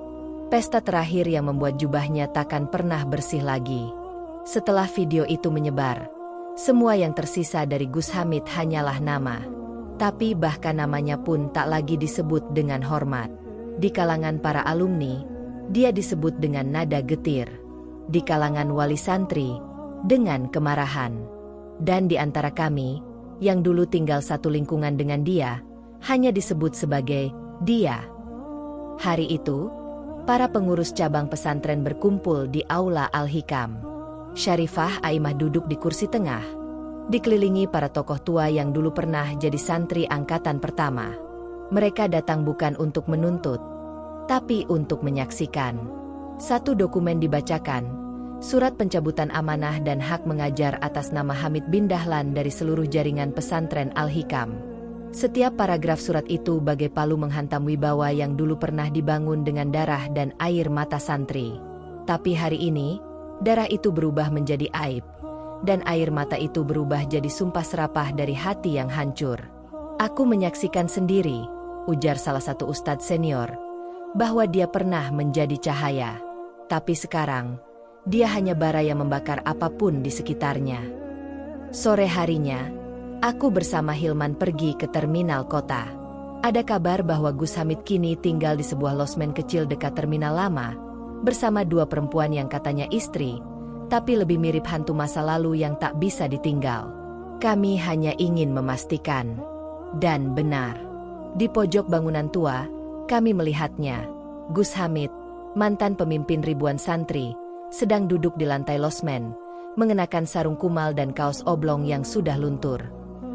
pesta terakhir yang membuat jubahnya takkan pernah bersih lagi. Setelah video itu menyebar, semua yang tersisa dari Gus Hamid hanyalah nama. Tapi bahkan namanya pun tak lagi disebut dengan hormat. Di kalangan para alumni, dia disebut dengan nada getir. Di kalangan wali santri, dengan kemarahan. Dan di antara kami, yang dulu tinggal satu lingkungan dengan dia, hanya disebut sebagai dia. Hari itu, para pengurus cabang pesantren berkumpul di Aula Al-Hikam. Syarifah Aimah duduk di kursi tengah, dikelilingi para tokoh tua yang dulu pernah jadi santri angkatan pertama. Mereka datang bukan untuk menuntut, tapi untuk menyaksikan. Satu dokumen dibacakan, surat pencabutan amanah dan hak mengajar atas nama Hamid bin Dahlan dari seluruh jaringan pesantren Al-Hikam. Setiap paragraf surat itu bagai palu menghantam wibawa yang dulu pernah dibangun dengan darah dan air mata santri. Tapi hari ini, darah itu berubah menjadi aib, dan air mata itu berubah jadi sumpah serapah dari hati yang hancur. Aku menyaksikan sendiri, ujar salah satu ustadz senior, bahwa dia pernah menjadi cahaya. Tapi sekarang, dia hanya bara yang membakar apapun di sekitarnya. Sore harinya, aku bersama Hilman pergi ke terminal kota. Ada kabar bahwa Gus Hamid kini tinggal di sebuah losmen kecil dekat terminal lama, bersama dua perempuan yang katanya istri, tapi lebih mirip hantu masa lalu yang tak bisa ditinggal. Kami hanya ingin memastikan. Dan benar. Di pojok bangunan tua, kami melihatnya. Gus Hamid, mantan pemimpin ribuan santri, sedang duduk di lantai losmen, mengenakan sarung kumal dan kaos oblong yang sudah luntur.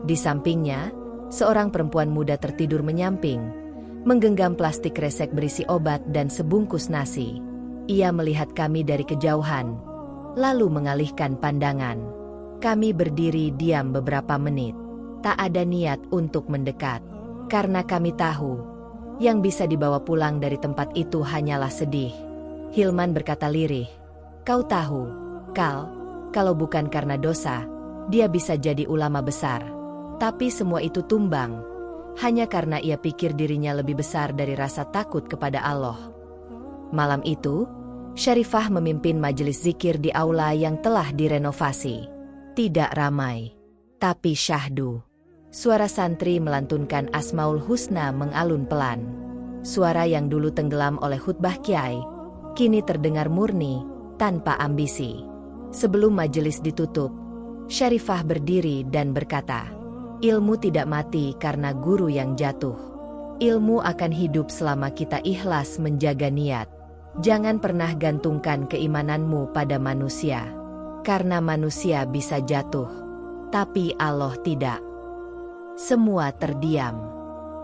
Di sampingnya, seorang perempuan muda tertidur menyamping, menggenggam plastik kresek berisi obat dan sebungkus nasi. Ia melihat kami dari kejauhan, lalu mengalihkan pandangan. Kami berdiri diam beberapa menit. Tak ada niat untuk mendekat, karena kami tahu, yang bisa dibawa pulang dari tempat itu hanyalah sedih. Hilman berkata lirih, "Kau tahu, Kal, kalau bukan karena dosa, dia bisa jadi ulama besar." Tapi semua itu tumbang, hanya karena ia pikir dirinya lebih besar dari rasa takut kepada Allah. Malam itu, Syarifah memimpin majelis zikir di aula yang telah direnovasi. Tidak ramai, tapi syahdu. Suara santri melantunkan Asmaul Husna mengalun pelan. Suara yang dulu tenggelam oleh khutbah kiai, kini terdengar murni, tanpa ambisi. Sebelum majelis ditutup, Syarifah berdiri dan berkata, "Ilmu tidak mati karena guru yang jatuh. Ilmu akan hidup selama kita ikhlas menjaga niat. Jangan pernah gantungkan keimananmu pada manusia. Karena manusia bisa jatuh, tapi Allah tidak." Semua terdiam.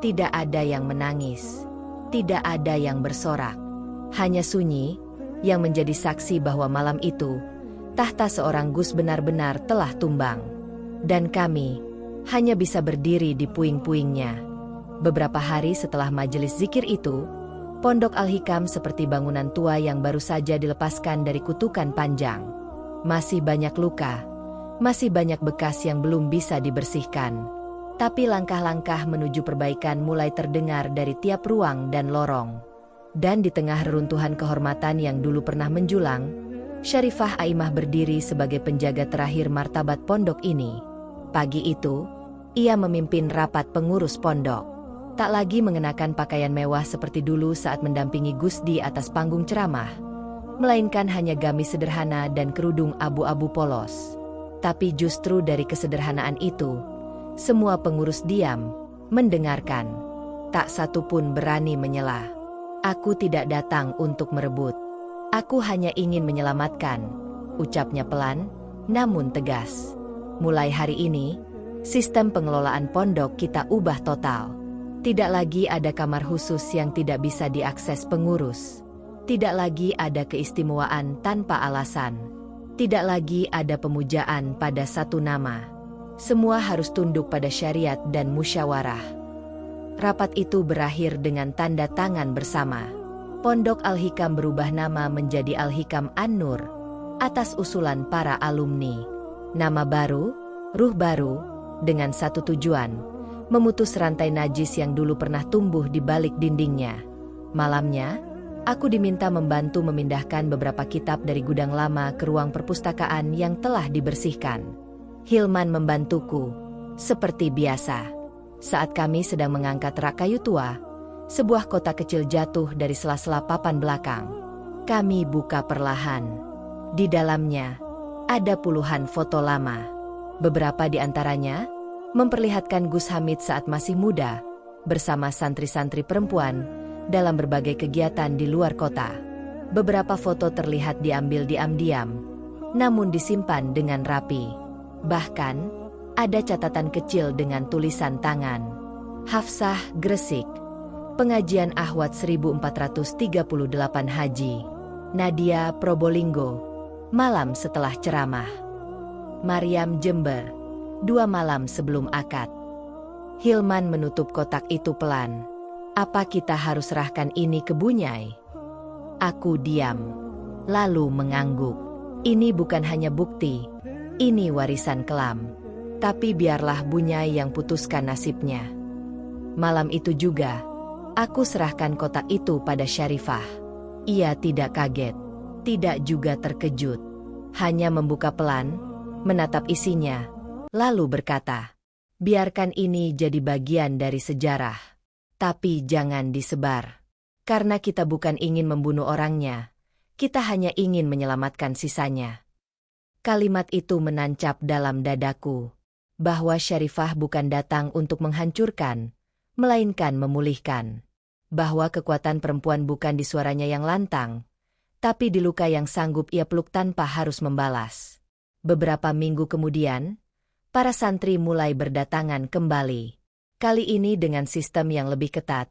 Tidak ada yang menangis. Tidak ada yang bersorak. Hanya sunyi, yang menjadi saksi bahwa malam itu, tahta seorang Gus benar-benar telah tumbang. Dan kami hanya bisa berdiri di puing-puingnya. Beberapa hari setelah majelis zikir itu, Pondok Al-Hikam seperti bangunan tua yang baru saja dilepaskan dari kutukan panjang. Masih banyak luka, masih banyak bekas yang belum bisa dibersihkan. Tapi langkah-langkah menuju perbaikan mulai terdengar dari tiap ruang dan lorong. Dan di tengah reruntuhan kehormatan yang dulu pernah menjulang, Syarifah Aimah berdiri sebagai penjaga terakhir martabat pondok ini. Pagi itu, ia memimpin rapat pengurus pondok. Tak lagi mengenakan pakaian mewah seperti dulu saat mendampingi Gus di atas panggung ceramah, melainkan hanya gamis sederhana dan kerudung abu-abu polos. Tapi justru dari kesederhanaan itu, semua pengurus diam, mendengarkan. Tak satu pun berani menyela. Aku tidak datang untuk merebut. Aku hanya ingin menyelamatkan, ucapnya pelan, namun tegas. Mulai hari ini, sistem pengelolaan pondok kita ubah total. Tidak lagi ada kamar khusus yang tidak bisa diakses pengurus. Tidak lagi ada keistimewaan tanpa alasan. Tidak lagi ada pemujaan pada satu nama. Semua harus tunduk pada syariat dan musyawarah. Rapat itu berakhir dengan tanda tangan bersama. Pondok Al-Hikam berubah nama menjadi Al-Hikam An-Nur atas usulan para alumni. Nama baru, ruh baru, dengan satu tujuan, memutus rantai najis yang dulu pernah tumbuh di balik dindingnya. Malamnya, aku diminta membantu memindahkan beberapa kitab dari gudang lama ke ruang perpustakaan yang telah dibersihkan. Hilman membantuku, seperti biasa. Saat kami sedang mengangkat rak kayu tua, sebuah kotak kecil jatuh dari sela-sela papan belakang. Kami buka perlahan. Di dalamnya, ada puluhan foto lama. Beberapa di antaranya memperlihatkan Gus Hamid saat masih muda, bersama santri-santri perempuan, dalam berbagai kegiatan di luar kota. Beberapa foto terlihat diambil diam-diam, namun disimpan dengan rapi. Bahkan, ada catatan kecil dengan tulisan tangan. Hafsah, Gresik. Pengajian Ahwat 1438 Haji. Nadia, Probolinggo. Malam setelah ceramah. Maryam, Jember. 2 malam sebelum akad. Hilman menutup kotak itu pelan. Apa kita harus serahkan ini ke Bunyai? Aku diam, lalu mengangguk. Ini bukan hanya bukti, ini warisan kelam. Tapi biarlah Bunyai yang putuskan nasibnya. Malam itu juga, aku serahkan kotak itu pada Syarifah. Ia tidak kaget, tidak juga terkejut. Hanya membuka pelan, menatap isinya, lalu berkata, biarkan ini jadi bagian dari sejarah. Tapi jangan disebar. Karena kita bukan ingin membunuh orangnya, kita hanya ingin menyelamatkan sisanya. Kalimat itu menancap dalam dadaku, bahwa Syarifah bukan datang untuk menghancurkan, melainkan memulihkan. Bahwa kekuatan perempuan bukan di suaranya yang lantang, tapi di luka yang sanggup ia peluk tanpa harus membalas. Beberapa minggu kemudian, para santri mulai berdatangan kembali. Kali ini dengan sistem yang lebih ketat,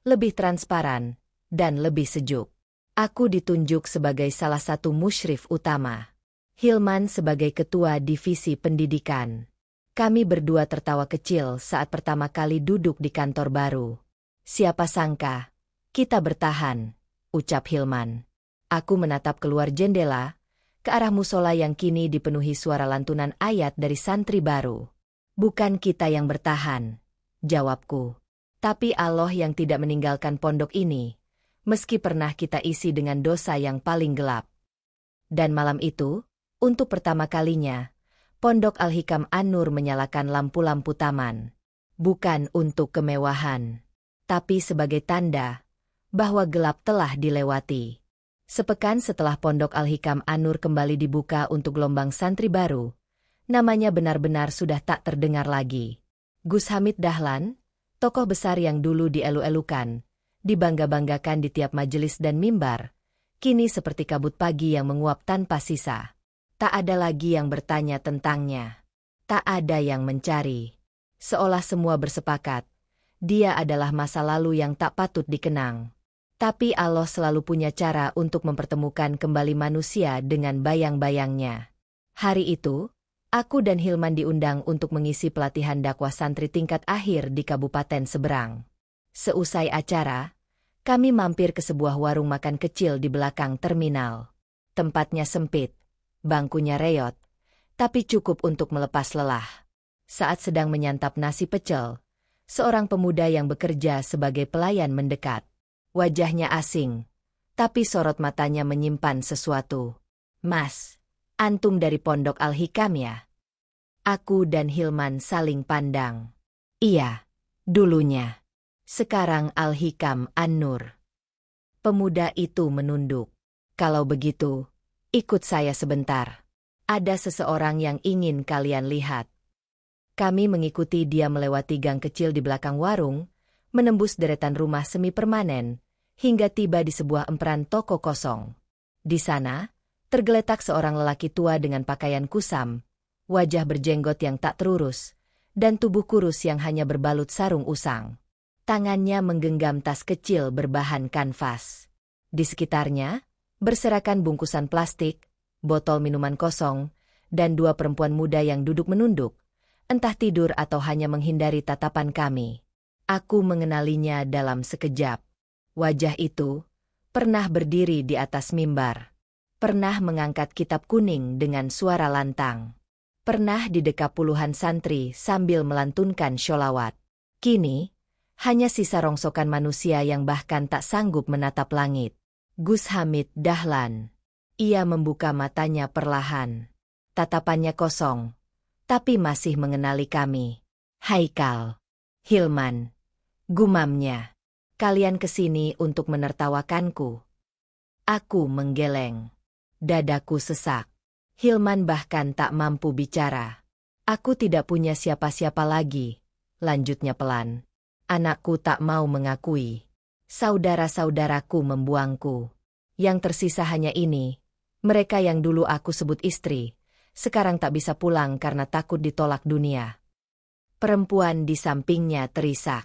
lebih transparan, dan lebih sejuk. Aku ditunjuk sebagai salah satu musyrif utama. Hilman sebagai ketua divisi pendidikan. Kami berdua tertawa kecil saat pertama kali duduk di kantor baru. Siapa sangka, kita bertahan, ucap Hilman. Aku menatap keluar jendela, ke arah musola yang kini dipenuhi suara lantunan ayat dari santri baru. Bukan kita yang bertahan, jawabku. Tapi Allah yang tidak meninggalkan pondok ini, meski pernah kita isi dengan dosa yang paling gelap. Dan malam itu, untuk pertama kalinya, Pondok Al-Hikam An-Nur menyalakan lampu-lampu taman. Bukan untuk kemewahan, tapi sebagai tanda bahwa gelap telah dilewati. Sepekan setelah Pondok Al-Hikam An-Nur kembali dibuka untuk gelombang santri baru, namanya benar-benar sudah tak terdengar lagi. Gus Hamid Dahlan, tokoh besar yang dulu dielu-elukan, dibangga-banggakan di tiap majelis dan mimbar, kini seperti kabut pagi yang menguap tanpa sisa. Tak ada lagi yang bertanya tentangnya. Tak ada yang mencari. Seolah semua bersepakat, dia adalah masa lalu yang tak patut dikenang. Tapi Allah selalu punya cara untuk mempertemukan kembali manusia dengan bayang-bayangnya. Hari itu, aku dan Hilman diundang untuk mengisi pelatihan dakwah santri tingkat akhir di kabupaten seberang. Seusai acara, kami mampir ke sebuah warung makan kecil di belakang terminal. Tempatnya sempit, bangkunya reot, tapi cukup untuk melepas lelah. Saat sedang menyantap nasi pecel, seorang pemuda yang bekerja sebagai pelayan mendekat. Wajahnya asing, tapi sorot matanya menyimpan sesuatu. Mas, antum dari Pondok Al-Hikam ya? Aku dan Hilman saling pandang. Iya, dulunya. Sekarang Al-Hikam An-Nur. Pemuda itu menunduk. Kalau begitu, ikut saya sebentar. Ada seseorang yang ingin kalian lihat. Kami mengikuti dia melewati gang kecil di belakang warung, menembus deretan rumah semi permanen, hingga tiba di sebuah emperan toko kosong. Di sana, tergeletak seorang lelaki tua dengan pakaian kusam, wajah berjenggot yang tak terurus, dan tubuh kurus yang hanya berbalut sarung usang. Tangannya menggenggam tas kecil berbahan kanvas. Di sekitarnya, berserakan bungkusan plastik, botol minuman kosong, dan dua perempuan muda yang duduk menunduk, entah tidur atau hanya menghindari tatapan kami. Aku mengenalinya dalam sekejap. Wajah itu pernah berdiri di atas mimbar. Pernah mengangkat kitab kuning dengan suara lantang. Pernah didekap puluhan santri sambil melantunkan sholawat. Kini, hanya sisa rongsokan manusia yang bahkan tak sanggup menatap langit. Gus Hamid Dahlan. Ia membuka matanya perlahan. Tatapannya kosong, tapi masih mengenali kami. Haikal. Hilman. Gumamnya. Kalian kesini untuk menertawakanku. Aku menggeleng. Dadaku sesak. Hilman bahkan tak mampu bicara. Aku tidak punya siapa-siapa lagi, lanjutnya pelan. Anakku tak mau mengakui. Saudara-saudaraku membuangku. Yang tersisa hanya ini, mereka yang dulu aku sebut istri, sekarang tak bisa pulang karena takut ditolak dunia. Perempuan di sampingnya terisak.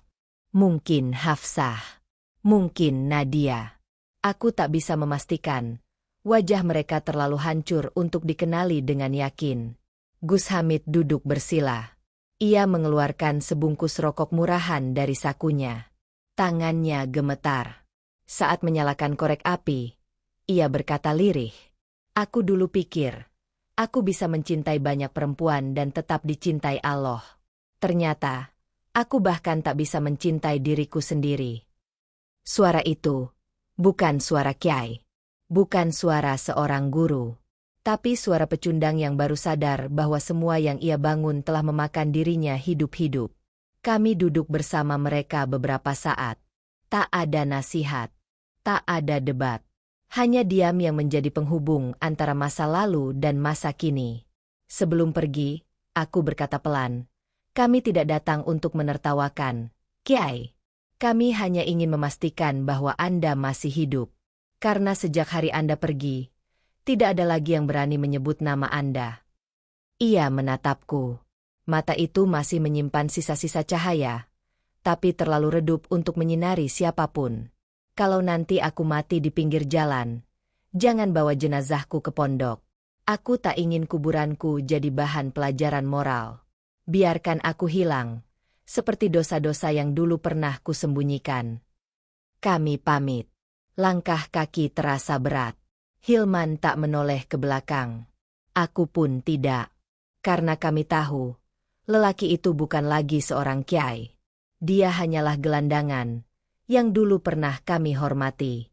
Mungkin Hafsah. Mungkin Nadia. Aku tak bisa memastikan. Wajah mereka terlalu hancur untuk dikenali dengan yakin. Gus Hamid duduk bersila. Ia mengeluarkan sebungkus rokok murahan dari sakunya. Tangannya gemetar. Saat menyalakan korek api, ia berkata lirih. Aku dulu pikir, aku bisa mencintai banyak perempuan dan tetap dicintai Allah. Ternyata, aku bahkan tak bisa mencintai diriku sendiri. Suara itu bukan suara kiai, bukan suara seorang guru, tapi suara pecundang yang baru sadar bahwa semua yang ia bangun telah memakan dirinya hidup-hidup. Kami duduk bersama mereka beberapa saat. Tak ada nasihat, tak ada debat. Hanya diam yang menjadi penghubung antara masa lalu dan masa kini. Sebelum pergi, aku berkata pelan, kami tidak datang untuk menertawakan, Kiai. Kami hanya ingin memastikan bahwa Anda masih hidup. Karena sejak hari Anda pergi, tidak ada lagi yang berani menyebut nama Anda. Ia menatapku. Mata itu masih menyimpan sisa-sisa cahaya, tapi terlalu redup untuk menyinari siapapun. Kalau nanti aku mati di pinggir jalan, jangan bawa jenazahku ke pondok. Aku tak ingin kuburanku jadi bahan pelajaran moral. Biarkan aku hilang, seperti dosa-dosa yang dulu pernah kusembunyikan. Kami pamit. Langkah kaki terasa berat. Hilman tak menoleh ke belakang. Aku pun tidak. Karena kami tahu, lelaki itu bukan lagi seorang kiai. Dia hanyalah gelandangan yang dulu pernah kami hormati.